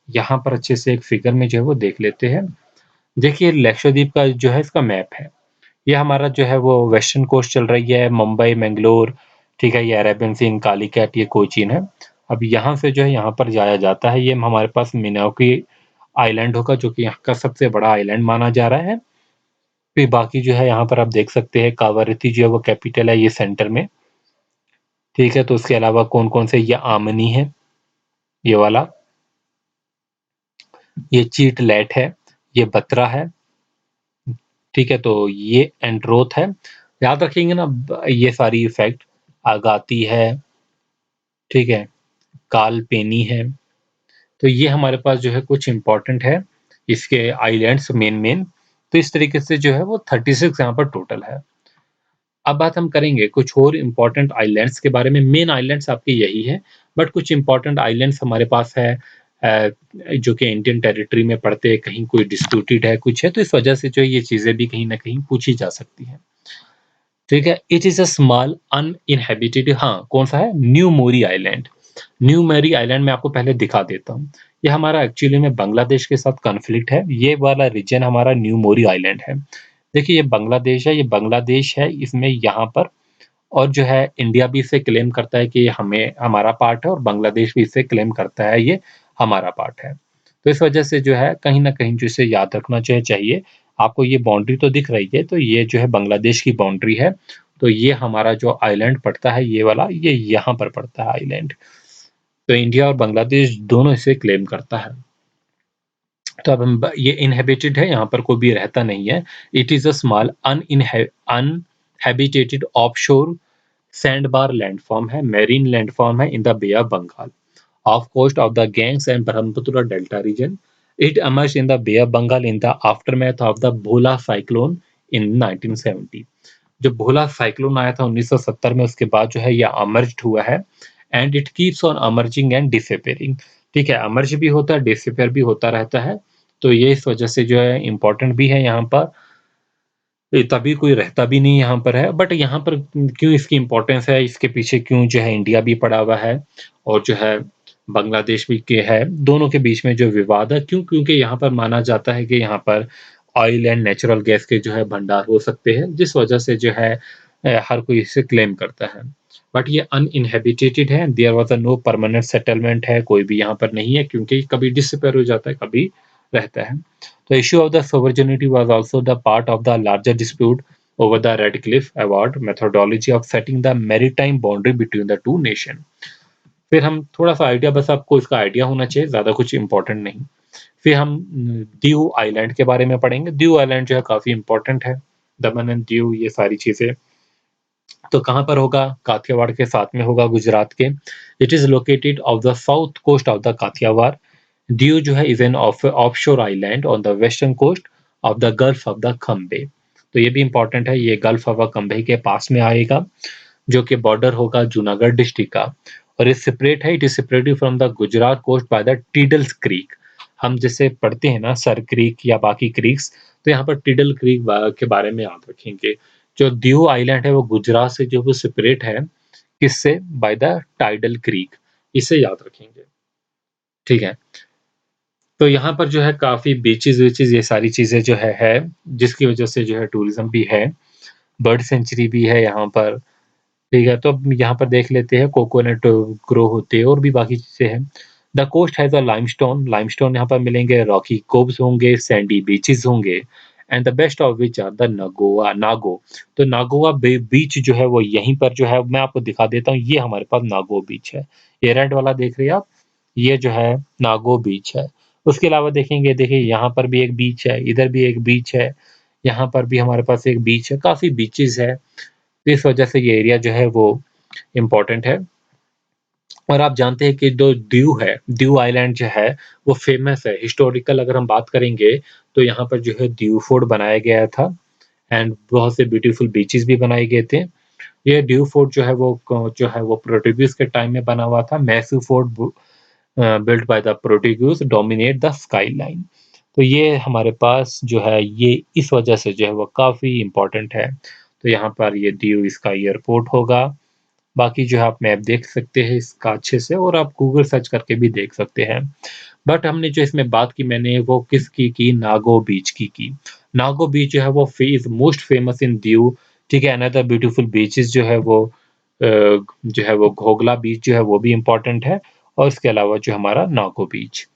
यहाँ पर अच्छे से एक फिगर में जो है वो देख लेते हैं। देखिए लक्षद्वीप का जो है इसका मैप है। ये हमारा जो है वो वेस्टर्न कोस्ट चल रही है, मुंबई, मैंगलोर, ठीक है? ये अरेबियन सी, कालीकट, ये कोचीन है। अब यहाँ से जो है यहाँ पर जाया जाता है, ये हमारे पास मिनाओकी आइलैंड होगा जो कि यहाँ का सबसे बड़ा आइलैंड माना जा रहा है। फिर बाकी जो है यहाँ पर आप देख सकते हैं कावारती जो है वो कैपिटल है ये सेंटर में, ठीक है? तो उसके अलावा कौन-कौन से ये आमनी है, ये वाला, ये चीटलैट है, ये बत्रा है, ठीक है? तो ये एंड्रोथ है। याद रखेंगे ना ये सारी फैक्ट, आगाती है, ठीक है? कालपेनी है, तो ये हमारे पास जो है कुछ इम्पोर्टेंट है, इसके आइलैंड्स मेन-मेन। तो इस तरीके से जो है वो 36 यहाँ पर टोटल है। अब बात हम करेंगे कुछ और इम्पोर्टेंट आइलैंड्स के बारे में। मेन आइलैंड्स आपके यही हैं, बट कुछ इम्पोर्टेंट आइलैंड्स हमारे पास है जो कि इंडियन टेरिटरी में पड़ते हैं, कहीं कोई डिस्प्यूटेड है, कुछ है, तो इस वजह से जो है ये चीज़ें भी कहीं न कहीं पूछी जा सकती हैं। ठीक है? इट इज़ अ स्मॉल अनइन्हेबिटेड, हाँ, कौन-सा है? न्यू मोरी आइलैंड। न्यू मैरी आइलैंड मैं आपको पहले दिखा देता हूँ। ये हमारा एक्चुअली में बांग्लादेश के साथ कॉन्फ्लिक्ट है। ये वाला रीजन हमारा न्यू मोरी आइलैंड है। देखिए ये बांग्लादेश है, ये बांग्लादेश है, इसमें यहाँ पर और जो है इंडिया भी इसे क्लेम करता है कि हमें हमारा पार्ट है और बांग्लादेश भी इसे क्लेम करता है ये हमारा पार्ट है। तो इस वजह से जो है कहीं न कहीं जो इसे याद रखना चाहिए। आपको ये बाउंड्री तो दिख रही है, तो ये जो है बांग्लादेश की बाउंड्री है। तो ये हमारा जो आइलैंड पड़ता है ये वाला, ये यहाँ पर पड़ता है आइलैंड। तो इंडिया और बांग्लादेश दोनों इसे क्लेम करता है। तो अब हम ब ये इन्हेबिटेड है, यहाँ पर कोई भी रहता नहीं है। It is a small uninhabited offshore sandbar landform है, मेरीन लैंडफॉर्म है in the bay of Bengal, off coast of the Ganges and Brahmaputra delta region. It emerged in the Bay of Bengal in the aftermath of the Bhola cyclone in 1970। जो भोला साइक्लोन आया था 1970 में, उसके बाद जो है ये अमर्ज्ड हुआ है and it keeps on emerging and disappearing. ठीक है, अमर्ज भी होता है, डिसअपियर भी होता रहता है। तो ये इस वजह से जो है इम्पोर्टेंट भी है यहाँ पर। तभी कोई रहता भी नहीं यहाँ पर है, बट यहाँ पर क्यों इसकी इम्पोर्टेंस है, इसके पीछे क्यों जो है इंडिया भी पड़ा हुआ है और जो है बांग्लादेश भी के है, दोनों के बीच में जो विवाद है, क्यों? क्योंकि यहाँ पर माना जाता है कि यहाँ पर ऑयल एंड नेचुरल गैस के जो है भंडार हो सकते हैं, जिस वजह से जो है हर कोई इसे क्लेम करता है। बट ये अनइन्हेबिटेटेड है, there was a no permanent settlement है, कोई भी यहाँ पर नहीं है क्योंकि कभी डिसअपियर हो जाता है, कभी रहता है। The issue of the sovereignty was also the part of the larger dispute over the Radcliffe Award methodology of setting the maritime boundary between the two nations। फिर हम थोड़ा-सा आइडिया, बस आपको इसका आइडिया होना चाहिए, ज़्यादा कुछ इम्पोर्टेंट नहीं। फिर हम दीव आइलैंड के बारे में पढ़ेंगे। दीव आइलैंड जो है काफ़ी इम्पोर्टेंट है। दमन एंड दीव ये सारी चीज़ें। तो कहाँ पर होगा? काठियावाड़ के साथ में होगा, गुजरात के। It is located off the south coast of the Kathiawar. Diu जो है is an offshore island on the western coast of the gulf of the Khambhat. तो ये भी इम्पोर्टेंट है, ये गल्फ ऑफ खंबे के पास में आएगा, जो कि बॉर्डर होगा जूनागढ़ डिस्ट्रिक्ट का। और ये सेपरेट है, it is separated from the Gujarat coast by the tidal creek. हम जैसे पढ़ते हैं ना सर क्रीक या बाकी क्रीक्स, तो यहाँ पर टिडल क्रीक के बारे में याद रखेंगे। जो दीव आइलैंड है वो गुजरात से जो वो सेपरेट है, किससे? बाय द टाइडल क्रीक, इसे याद रखेंगे। ठीक है। तो यहाँ पर जो है काफ़ी बीचेज़-वीचेज़ ये सारी चीज़ें जो है, जिसकी वज़ह से जो है टूरिज़्म भी है, बर्ड सेंचुरी भी है यहाँ पर, ठीक है? तो अब यहाँ पर देख लेते हैं कोकोनट ग्रो होते हैं और भी बाकी चीज़ें हैं। The coast has a limestone, limestone यहाँ पर मिलेंगे, रॉकी कोव्स होंगे, सैंडी बीचेज़ होंगे and the best of which are the Nagoa. तो नागोआ बीच जो है वो यहीं पर जो है मैं आपको दिखा देता हूँ, ये हमारे पास नागो बीच है। ये रेड वाला देख रहे हैं आप? ये जो है नागो बीच है। उसके अलावा देखेंगे, देखिए यहाँ पर भी एक बीच है, इधर भी एक बीच है, यहाँ पर भी हमारे पास एक बीच है, काफ़ी बीचेज़ है। तो इस वजह से ये एरिया जो है वो इम्पोर्टेंट है। और आप जानते हैं कि जो दीव है, दीव आइलैंड जो है वो फ़ेमस है। हिस्टोरिकल अगर हम बात करेंगे तो यहाँ पर जो है दीव फोर्ट बनाया गया था एंड बहुत से ब्यूटीफुल बीचेज़ भी बनाए गए थे। ये दीव फोर्ट जो है वो पोर्टुगीज़ के टाइम में बना हुआ था। Massive fort built by the Portuguese dominate the skyline। तो ये हमारे पास जो है ये इस वजह से जो है वो काफ़ी इम्पोर्टेंट है। तो यहाँ पर ये दीव इसका एयरपोर्ट होगा। बाकी जो है आप मैप देख सकते हैं इसका अच्छे से, और आप गूगल सर्च करके भी देख सकते हैं। बट हमने जो इसमें बात की मैंने वो किसकी की? नागो बीच की। नागो बीच जो है वो is most famous in Diu, ठीक है? अनदर ब्यूटीफुल बीचेज़ जो है वो जो है वो घोगला बीच जो है वो भी इम्पोर्टेंट है, और इसके अलावा जो हमारा नागो बीच।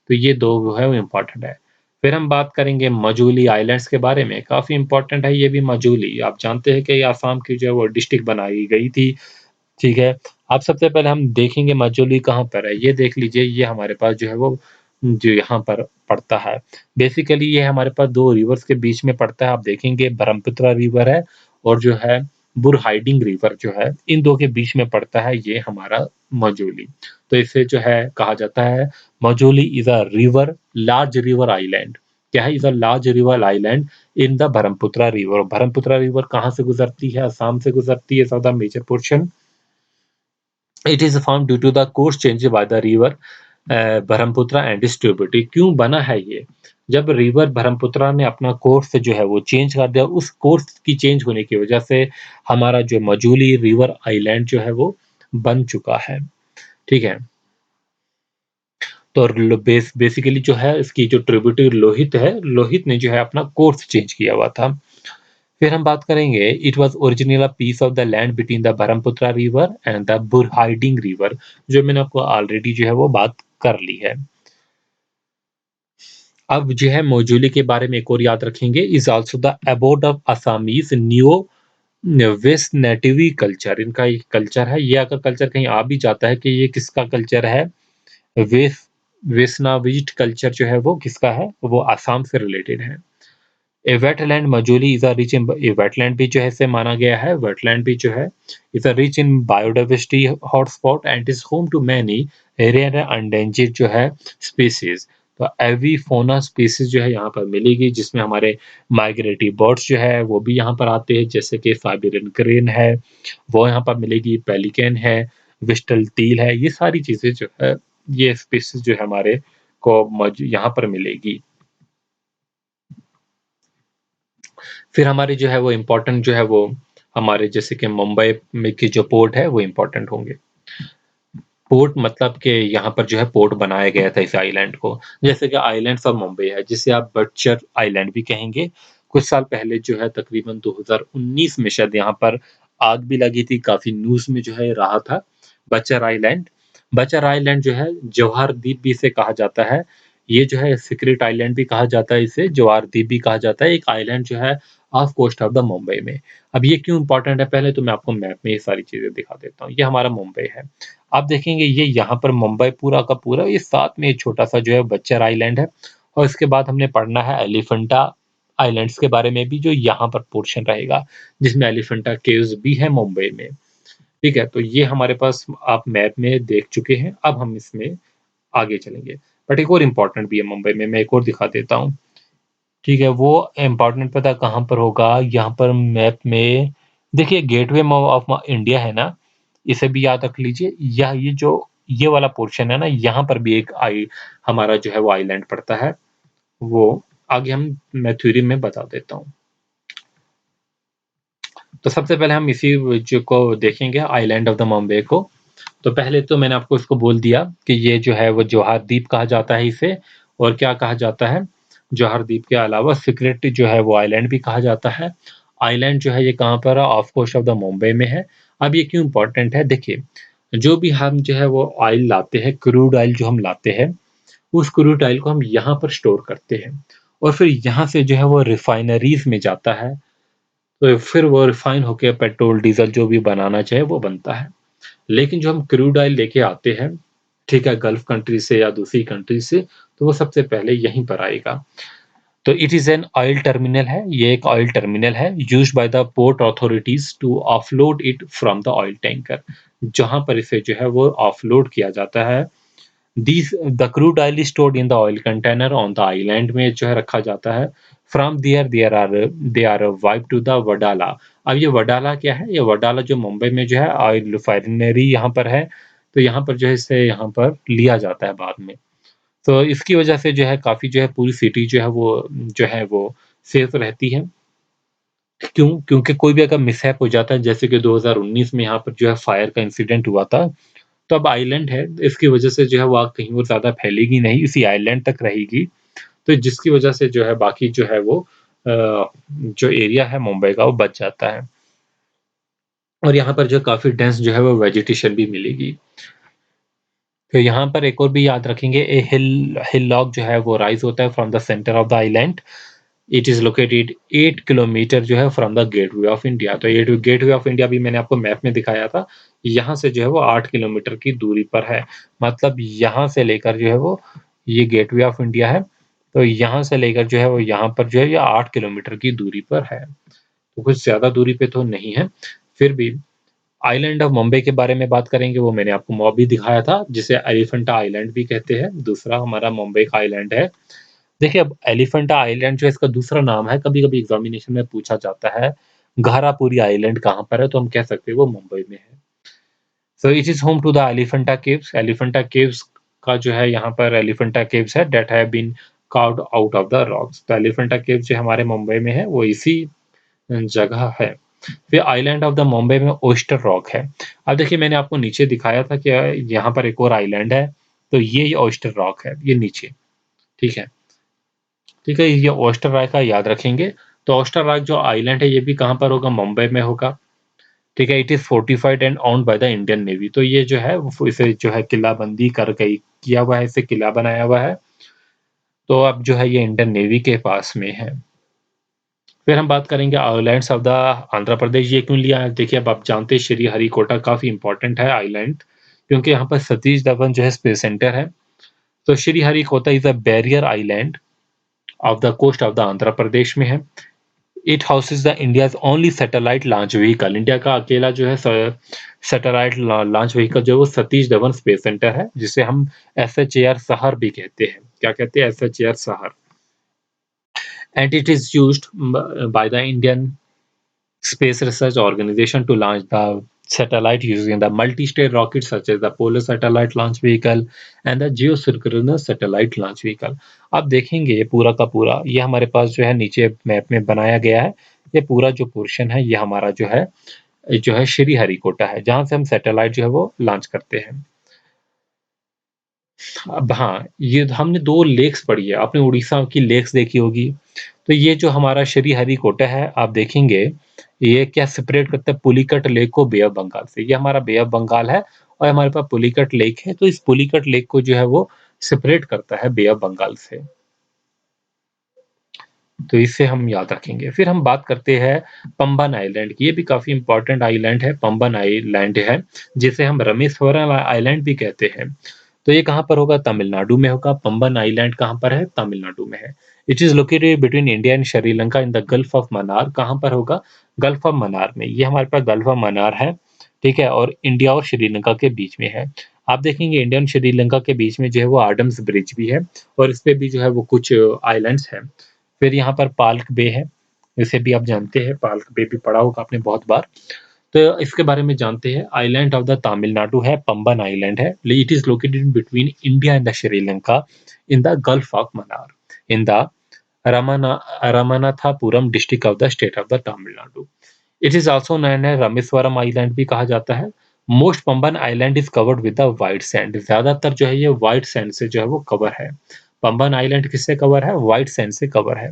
तो ये 2 जो है वो इम्पोर्टेंट है। फिर हम बात करेंगे मजूली आइलैंड्स के बारे में, काफ़ी इम्पोर्टेंट है ये भी मजूली। आप जानते हैं कि असम की जो है वो डिस्ट्रिक्ट बनाई गई थी, ठीक है? अब सबसे पहले हम देखेंगे मजूली कहाँ पर है, ये देख लीजिए, ये हमारे पास जो है वो जो यहाँ पर पड़ता है। बेसिकली ये हमारे पास 2 रिवर्स के बीच में पड़ता है, आप देखेंगे ब्रह्मपुत्र रिवर है और जो है बुरहाइडिंग रिवर जो है, इन 2 के बीच में पड़ता है ये हमारा मजूली। तो इसे जो है कहा जाता है Majuli is a river, large river island. क्या है? Is a large river island in the Brahmaputra river. Brahmaputra river कहाँ से गुज़रती है? असम से गुज़रती है, ज़्यादा major portion. It is found due to the course change by the river Brahmaputra and its tributary. क्यों बना है ये? जब रिवर ब्रह्मपुत्र ने अपना कोर्स जो है वो चेंज कर दिया, उस कोर्स की चेंज होने की वजह से हमारा जो मजूली रिवर आइलैंड जो है वो बन चुका है, ठीक है? तो बेसिकली जो है इसकी जो ट्रिब्यूटरी लोहित है, लोहित ने जो है अपना कोर्स चेंज किया हुआ था। फिर हम बात करेंगे, it was originally a piece of the land between the Brahmaputra river and the Burhidihing river, जो मैंने आपको ऑलरेडी जो है वो बात कर ली है। अब जो है मोजूली के बारे में एक और याद रखेंगे, is also the abode of Assamese neo Vaishnavite culture, इनका एक कल्चर है। ये अगर कल्चर कहीं आ भी जाता है कि ये किसका कल्चर है, वेस वेस्नाविट कल्चर जो है वो किसका है? वो असम से रिलेटेड है। A wetland Majuli is a rich in a wetland भी जो है इसे माना गया है, वेटलैंड भी जो है is a rich in biodiversity hotspot and is home to many rare and endangered जो है स्पीशीज़। तो एवी फ़ौना स्पीशीज़ जो है यहाँ पर मिलेगी, जिसमें हमारे माइग्रेटरी बर्ड्स जो है वो भी यहाँ पर आते हैं, जैसे कि साइबेरियन क्रेन है, वो यहाँ पर मिलेगी, पेलिकन है, विस्टल टील है, ये सारी चीज़ें जो है, ये स्पीशीज़ जो है हमारे को यहाँ पर मिलेगी। फिर हमारे जो है वो इम्पोर्टेंट जो है वो हमारे जैसे कि मुंबई में की जो पोर्ट है वो इम्पोर्टेंट होंगे। पोर्ट मतलब कि यहाँ पर जो है पोर्ट बनाया गया था इस आइलैंड को। जैसे कि आइलैंड्स ऑफ मुंबई है, जिसे आप बटचर आइलैंड भी कहेंगे। कुछ साल पहले जो है तकरीबन 2019 में शायद यहाँ पर आग भी लगी थी, काफ़ी न्यूज़ में जो है रहा था बचर आइलैंड। बचर आइलैंड जो है जवाहर द्वीप भी इसे कहा जाता है। ये जो है सीक्रेट आइलैंड भी कहा जाता है, इसे जवाहर द्वीप भी कहा जाता है। एक आइलैंड जो है off coast of the Mumbai में। अब ये क्यों इम्पोर्टेंट है, पहले तो मैं आपको मैप में ये सारी चीज़ें दिखा देता हूँ। ये हमारा मुंबई है। आप देखेंगे ये यहाँ पर मुंबई पूरा का पूरा, ये साथ में एक छोटा-सा जो है बच्चर आइलैंड है, और इसके बाद हमने पढ़ना है एलिफेंटा आइलैंड्स के बारे में भी, जो यहाँ पर पोर्शन रहेगा, जिसमें एलिफेंटा केव्स भी है मुंबई में। ठीक है? तो ये हमारे पास आप मैप में देख चुके हैं, अब हम इसमें आगे चलेंगे। बट एक और इम्पोर्टेंट भी है मुंबई में, मैं एक और दिखा देता हूँ। ठीक है? वो इम्पोर्टेंट पता कहाँ पर होगा? यहाँ पर मैप में देखिए, गेटवे ऑफ इंडिया है ना, इसे भी याद रख लीजिए। या ये जो ये वाला पोर्शन है ना, यहाँ पर भी एक हमारा जो है वो आइलैंड पड़ता है। वो आगे मैं थ्योरी में बता देता हूँ। तो सबसे पहले हम इसी जो को देखेंगे, आइलैंड ऑफ द बॉम्बे को। तो पहले तो मैंने आपको इसको बोल दिया कि ये जो है वो जवाहर द्वीप कहा जाता है इसे, और क्या कहा जाता है? जवाहर द्वीप के अलावा सीक्रेट जो है वो आइलैंड भी कहा जाता है। आइलैंड जो है ये कहाँ पर है? Off coast of the Mumbai में है। अब ये क्यों इम्पोर्टेंट है? देखिए, जो भी हम जो है वो ऑयल लाते हैं, क्रूड ऑयल जो हम लाते हैं, उस क्रूड ऑयल को हम यहाँ पर स्टोर करते हैं, और फिर यहाँ से जो है वो रिफाइनरीज़ में जाता है, तो फिर वो रिफाइन होके पेट्रोल, डीज़ल जो भी बनाना चाहे वो बनता है। लेकिन जो हम क्रूड ऑयल लेके आते हैं, ठीक है, गल्फ कंट्री से या दूसरी कंट्री से, तो वो सबसे पहले यहीं पर आएगा। तो it is an oil terminal है, ये एक ऑयल टर्मिनल है used by the port authorities to offload it from the oil tanker, जहाँ पर इसे जो है वो ऑफलोड किया जाता है। The crude oil is stored in the oil container on the island में जो है रखा जाता है। From there they are piped to the Wadala. अब ये वडाला क्या है? ये वडाला जो मुंबई में जो है ऑयल रिफाइनरी यहाँ पर है, तो यहाँ पर जो है इसे यहाँ पर लिया जाता है बाद में। तो इसकी वजह से जो है काफ़ी जो है पूरी सिटी जो है वो सेफ रहती है। क्यों? क्योंकि कोई भी अगर मिसहैप हो जाता है, जैसे कि 2019 में यहाँ पर जो है फायर का इंसिडेंट हुआ था, तो अब आइलैंड है, इसकी वजह से जो है वो आग कहीं और ज़्यादा फैलेगी नहीं, इसी आइलैंड तक रहेगी। तो जिसकी वजह से जो है बाकी जो है वो जो एरिया है मुंबई का वो बच जाता है। और यहाँ पर जो काफ़ी डेंस जो है वो वेजिटेशन भी मिलेगी। तो यहाँ पर एक और भी याद रखेंगे, ए हिल लॉक जो है वो राइज़ होता है from the centre of the island. It is located 8 kilometre जो है from the gateway of India. तो ये जो गेटवे ऑफ इंडिया भी मैंने आपको मैप में दिखाया था, यहाँ से जो है वो 8 किलोमीटर की दूरी पर है। मतलब यहाँ से लेकर जो है वो ये गेटवे ऑफ इंडिया है, तो यहाँ से लेकर जो है वो यहाँ पर जो है ये 8 किलोमीटर की दूरी पर है। तो कुछ ज़्यादा दूरी पे तो नहीं है, फिर भी आइलैंड ऑफ मुंबई के बारे में बात करेंगे, वो मैंने आपको अभी दिखाया था, जिसे एलिफेंटा आइलैंड भी कहते हैं। दूसरा हमारा मुंबई का आइलैंड है। देखिए, अब एलिफेंटा आइलैंड जो है इसका दूसरा नाम है, कभी-कभी एग्ज़ामिनेशन में पूछा जाता है, घारापुरी आइलैंड कहाँ पर है? तो हम कह सकते हैं वो मुंबई में है। So it is home to the Elephanta caves. Elephanta caves का जो है यहाँ पर एलिफेंटा केव्स है that have been carved out of the rocks. तो एलिफेंटा केव्स जो हमारे मुंबई में है, वो इसी जगह है। फिर आइलैंड ऑफ द मुंबई में ओयस्टर रॉक है। अब देखिए, मैंने आपको नीचे दिखाया था कि यहाँ पर एक और आइलैंड है, तो ये ओयस्टर रॉक है, ये नीचे, ठीक है। ठीक है, ये ओस्टर रॉक का याद रखेंगे। तो ओस्टर रॉक जो आइलैंड है, ये भी कहाँ पर होगा? मुंबई में होगा। ठीक है, it is fortified and owned by the Indian navy. तो ये जो है वो इसे जो है किलाबंदी कर गई किया हुआ है, इसे किला बनाया हुआ है। तो अब जो है ये इंडियन नेवी के पास में है। फिर हम बात करेंगे आइलैंड्स ऑफ द आंध्र प्रदेश। ये क्यों लिया है? देखिए, अब आप जानते हैं श्रीहरिकोटा काफ़ी इम्पोर्टेंट है आइलैंड, क्योंकि यहाँ पर सतीश धवन जो है स्पेस सेंटर है। तो Sriharikota is a barrier island of the coast of the Andhra Pradesh में है। It houses the India's only satellite launch vehicle. India का अकेला जो है सैटेलाइट लॉन्च व्हीकल जो है वो सतीश धवन स्पेस सेंटर है, जिसे हम एसएचएआर शहर भी कहते हैं। क्या कहते हैं? एसएचएआर शहर। And it is used by the Indian Space Research Organization to launch the satellite using the multi-stage rockets such as the Polar Satellite Launch Vehicle and the Geosynchronous Satellite Launch Vehicle। आप देखेंगे ये पूरा का पूरा, ये हमारे पास जो है नीचे मैप में बनाया गया है। ये पूरा जो पोर्शन है, ये हमारा जो है श्रीहरिकोटा है, जहाँ से हम सैटेलाइट जो है वो लॉन्च करते हैं। अब हाँ, ये हमने 2 लेक्स पढ़ी है, आपने उड़ीसा की लेक्स देखी होगी। तो ये जो हमारा श्रीहरिकोटा है, आप देखेंगे, ये क्या सेपरेट करता है पुलिकट लेक को बे ऑफ बंगाल से। ये हमारा बे ऑफ बंगाल है और हमारे पास पुलिकट लेक है, तो इस पुलिकट लेक को जो है वो सेपरेट करता है बे ऑफ बंगाल से। तो इसे हम याद रखेंगे। फिर हम बात करते हैं पंबन आइलैंड की। ये भी काफ़ी इम्पोर्टेंट आइलैंड है, पंबन आइलैंड है, जिसे हम रामेश्वरम आइलैंड भी कहते हैं। तो ये कहाँ पर होगा? तमिलनाडु में होगा। पंबन आइलैंड कहाँ पर है? तमिलनाडु में है। It is located between India and Sri Lanka in the gulf of Mannar. कहाँ पर होगा? गल्फ ऑफ मन्नार में। ये हमारे पास गल्फ ऑफ मन्नार है, ठीक है? और इंडिया और श्रीलंका के बीच में है। आप देखेंगे इंडिया और श्रीलंका के बीच में जो है वो आडम्स ब्रिज भी है, और इस पे भी जो है वो कुछ आइलैंड्स हैं। फिर यहाँ पर पाल्क बे है, इसे भी आप जानते हैं, पाल्क बे भी पढ़ा होगा आपने बहुत बार। तो इसके बारे में जानते हैं। आइलैंड ऑफ द तमिलनाडु है, पंबन आइलैंड है। It is located between India and the Sri Lanka in the gulf of Mannar in the Ramna Ramanathapuram district of the state of the Tamil Nadu. It is also known as Rameswaram island भी कहा जाता है। Most Pamban island is covered with the white sand. ज़्यादातर जो है ये व्हाइट सैंड से जो है वो कवर है। पंबन आइलैंड किससे कवर है? व्हाइट सैंड से कवर है।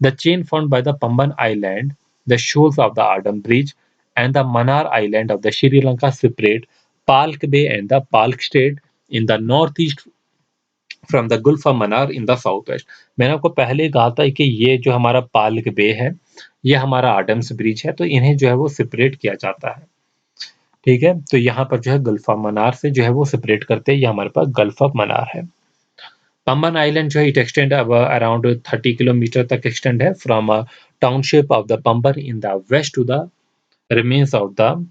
The chain found by the Pamban island, the shoals of the Adam Bridge and the Mannar Island of the Sri Lanka separate Palk Bay and the Palk Strait in the northeast from the gulf of Mannar in the south west. मैंने आपको पहले कहा था कि ये जो हमारा पाल्क बे है, ये हमारा आडम्स ब्रिज है, तो इन्हें जो है वो सेपरेट किया जाता है, ठीक है? तो यहाँ पर जो है गल्फ ऑफ मन्नार से जो है वो सेपरेट करते हैं, ये हमारे पास गल्फ ऑफ मन्नार है। पंबन आइलैंड जो है इट एक्सटेंड अराउंड 30 किलोमीटर तक एक्सटेंड है from township of the Pamban in the west to the remains of the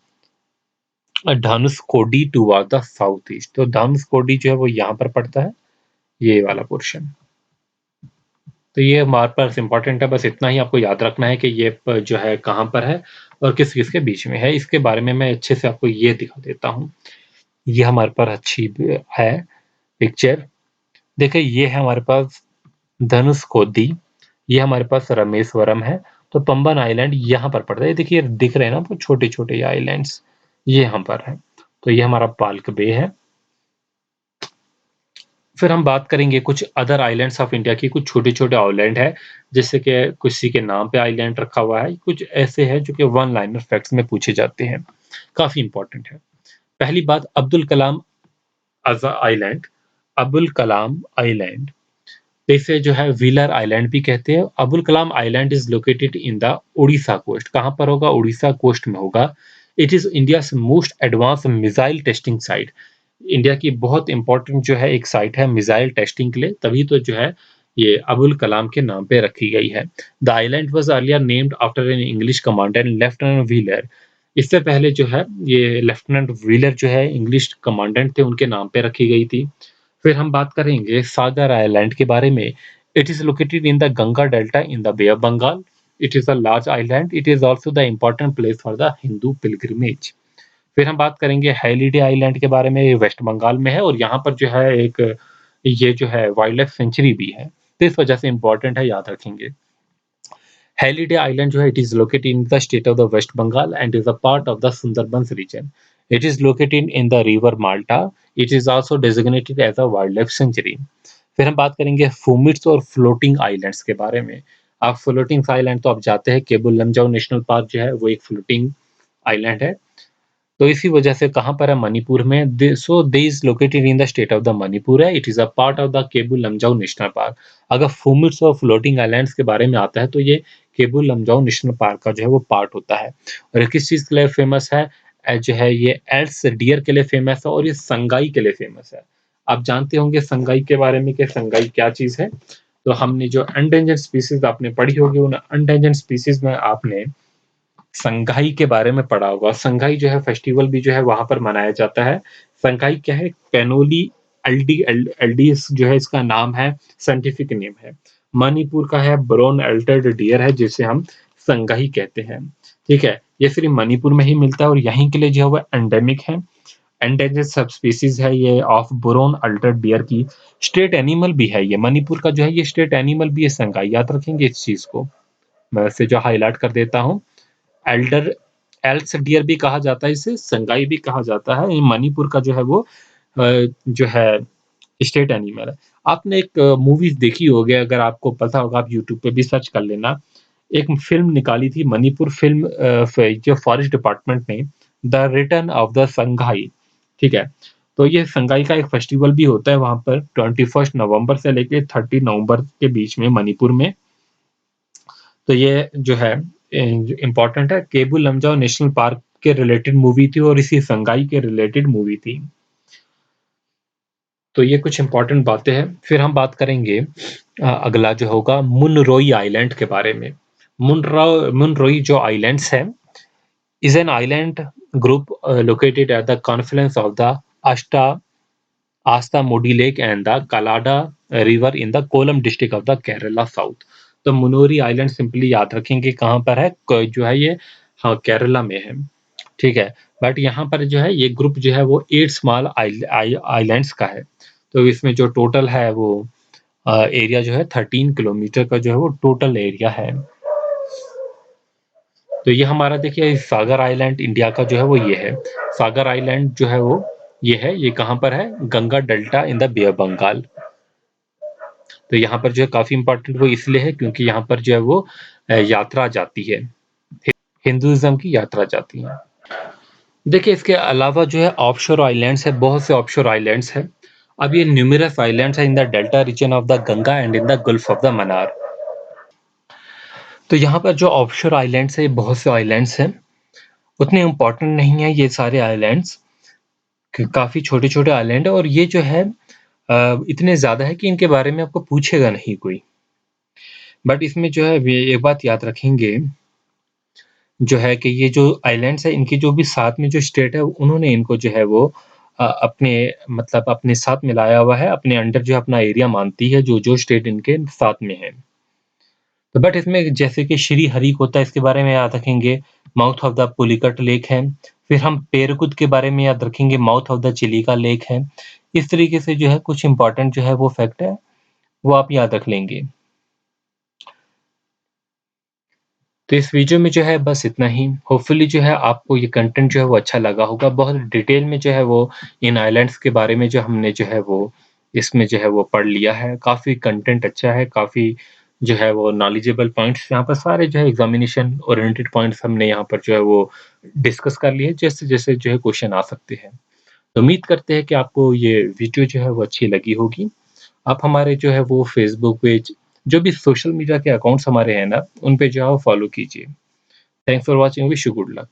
Dhanushkodi toward the south east. तो धनुषकोडी जो है वो यहाँ पर पड़ता है, ये वाला पोर्शन। तो ये हमारे पास इम्पोर्टेंट है, बस इतना ही आपको याद रखना है कि ये जो है कहाँ पर है और किस-किस के बीच में है। इसके बारे में मैं अच्छे से आपको ये दिखा देता हूँ। ये हमारे पास अच्छी है पिक्चर। देखिए ये है हमारे पास धनुषकोडी, ये हमारे पास रामेश्वरम है, तो पंबन आइलैंड यहाँ पर पड़ता है। देखिए दिख रहे हैं ना वो छोटे-छोटे ये आइलैंड्स, ये यहाँ पर है। तो ये हमारा पाल्क बे है। फिर हम बात करेंगे कुछ अदर आइलैंड्स ऑफ इंडिया की, कुछ छोटे-छोटे आइलैंड है, जैसे कि किसी के नाम पे आइलैंड रखा हुआ है, कुछ ऐसे हैं जो कि वन लाइनर फैक्ट्स में पूछे जाते हैं, काफ़ी इम्पोर्टेंट है। पहली बात अब्दुल कलाम आइलैंड, अबुल कलाम आइलैंड, इसे जो है व्हीलर आइलैंड भी कहते हैं। Abul Kalam island is located in the Orissa coast. कहाँ पर होगा? उड़ीसा कोस्ट में होगा। It is India's most advance missile testing site. India की बहुत इंपॉर्टेंट जो है एक साइट है मिसाइल टेस्टिंग के लिए, तभी तो जो है ये अबुल कलाम के नाम पे रखी गई है। The island was earlier named after an English commander lieutenant wheeler. इससे पहले जो है ये लेफ्टिनेंट व्हीलर जो है इंग्लिश कमांडेंट थे, उनके नाम पे रखी गई थी। फिर हम बात करेंगे सागर आइलैंड के बारे में। It is located in the Ganga delta in the bay of Bengal. It is a large island. It is also the important place for the Hindu pilgrimage. फिर हम बात करेंगे हैलिडे आइलैंड के बारे में। ये वेस्ट बंगाल में है और यहाँ पर जो है एक ये जो है वाइल्ड लाइफ सेंचुरी भी है, तो इस वजह से इम्पोर्टेंट है, याद रखेंगे। Halliday Island जो है it is located in the state of the West Bengal and is a part of the Sundarbans region. It is located in the river Malta. It is also designated as a wildlife sanctuary. फिर हम बात करेंगे फूमिट्स और फ्लोटिंग आइलैंड्स के बारे में। आप फ्लोटिंग आइलैंड तो आप जाते हैं, केबुल लमजाओ नेशनल पार्क जो है वो एक फ्लोटिंग आइलैंड है। तो इसी वजह से कहाँ पर है? मणिपुर में। So they is located in the state of the Manipur है। It is a part of the Keibul Lamjao national park. अगर फूमिट्स और फ्लोटिंग आइलैंड्स के बारे में आता है तो ये केबुल लमजाओ नेशनल पार्क का जो है वो पार्ट होता है। और ये किस चीज़ के लिए फेमस है? जो है ये एल्स डियर के लिए फेमस है और ये संगाई के लिए फेमस है। आप जानते होंगे संगाई के बारे में कि संगाई क्या चीज़ है? तो हमने जो एंडेंजर्ड स्पीशीज आपने पढ़ी होगी, उन एंडेंजर्ड स्पीशीज में आपने संगाई के बारे में पढ़ा होगा। संगाई जो है फेस्टिवल भी जो है वहाँ पर मनाया जाता है। संगाई क्या है? कैनोली एल्डीज जो है इसका नाम है, साइंटिफिक नेम है। मणिपुर का है ब्राउन एल्टर्ड डियर है जिसे हम संगाई कहते हैं। ठीक है? ये सिर्फ मणिपुर में ही मिलता है और यहीं के लिए जो है वो एंडेमिक है। एंडेंजर्ड सब स्पीशीज है ये ऑफ ब्राउन अल्टर्ड डियर की। स्टेट एनिमल भी है ये, मणिपुर का जो है ये स्टेट एनिमल भी है संगाई, याद रखेंगे इस चीज़ को। मैं वैसे जो हाइलाइट कर देता हूँ। एल्डर एल्स डियर भी कहा जाता है, इसे संगाई भी कहा जाता है। ये मणिपुर का जो है वो जो है स्टेट एनिमल है। आपने एक मूवीज देखी होगी, अगर आपको पता होगा आप यूट्यूब पे भी सर्च कर लेना। एक फिल्म निकाली थी मणिपुर फिल्म जो फॉरेस्ट डिपार्टमेंट ने, the return of the Sangai. ठीक है? तो ये संगाई का एक फेस्टिवल भी होता है वहाँ पर 21 नवंबर से लेके 30 नवंबर के बीच में मणिपुर में। तो ये जो है इम्पोर्टेंट है। केबुल लमजाओ नेशनल पार्क के रिलेटेड मूवी थी और इसी संगाई के रिलेटेड मूवी थी। तो ये कुछ इम्पोर्टेंट बातें हैं। फिर हम बात करेंगे अगला जो होगा मुनरोई आइलैंड के बारे में। मुनरोई जो आइलैंड्स है is an island group located at the confluence of the Ashta Ashtamudi lake and the Kallada river in the Kollam district of the Kerala south. तो मुनोरी आइलैंड सिंपली याद रखेंगे कहाँ पर है, जो है ये हाँ केरला में है। ठीक है? बट यहाँ पर जो है ये ग्रुप जो है वो 8 स्मॉल आइलैंड्स का है। तो इसमें जो टोटल है वो एरिया जो है 13 किलोमीटर का जो है वो टोटल एरिया है। तो ये हमारा देखिए सागर आइलैंड इंडिया का जो है वो ये है। सागर आइलैंड जो है वो ये है, ये कहाँ पर है? Ganga delta in the bay of Bengal. तो यहाँ पर जो है काफ़ी इम्पोर्टेंट वो इसलिए है क्योंकि यहाँ पर जो है वो यात्रा जाती है, हिंदुइज़्म की यात्रा जाती है। देखिए इसके अलावा जो है ऑफशोर आइलैंड्स है, बहुत से ऑफशोर आइलैंड्स हैं अब ये न्यूमरस आइलैंड्स हैं in the delta region of the Ganga and in the gulf of the Mannar. तो यहाँ पर जो ऑफशोर आइलैंड्स हैं, बहुत से आइलैंड्स हैं, उतने इम्पोर्टेंट नहीं है ये सारे आइलैंड्स, काफ़ी छोटे-छोटे आइलैंड है और ये जो है इतने ज़्यादा है कि इनके बारे में आपको पूछेगा नहीं कोई। बट इसमें जो है वे एक बात याद रखेंगे, जो है कि ये जो आइलैंड्स है इनकी जो भी साथ में जो स्टेट है उन्होंने इनको जो है वो अपने मतलब अपने साथ मिलाया हुआ है, अपने अंडर जो अपना एरिया मानती है जो स्टेट इनके साथ में है। तो बट इसमें जैसे कि श्रीहरिकोटा इसके बारे में याद रखेंगे, mouth of the Pulicat lake है। फिर हम पेरेकुद के बारे में याद रखेंगे, mouth of the Chilika lake है। इस तरीके से जो है कुछ इम्पोर्टेंट जो है वो फैक्ट है, वो आप याद रख लेंगे। तो इस वीडियो में जो है बस इतना ही। होपफुली जो है आपको ये कंटेंट जो है वो अच्छा लगा होगा। बहुत डिटेल में जो है वो इन आइलैंड्स के बारे में जो हमने जो है वो इसमें जो है वो पढ़ लिया है। काफ़ी कंटेंट अच्छा है, काफ़ी जो है वो नॉलेजेबल पॉइंट्स यहाँ पर सारे जो है एग्ज़ामिनेशन ओरिएंटेड पॉइंट्स हमने यहाँ पर जो है वो डिस्कस कर लिए, जैसे-जैसे जो है क्वेश्चन आ सकते हैं। तो उम्मीद करते हैं कि आपको ये वीडियो जो है वो अच्छी लगी होगी। आप हमारे जो है वो फ़ेसबुक पेज, जो भी सोशल मीडिया के अकाउंट्स हमारे हैं ना, उन पे जो है फॉलो कीजिए। Thanks for watching, wish you good luck.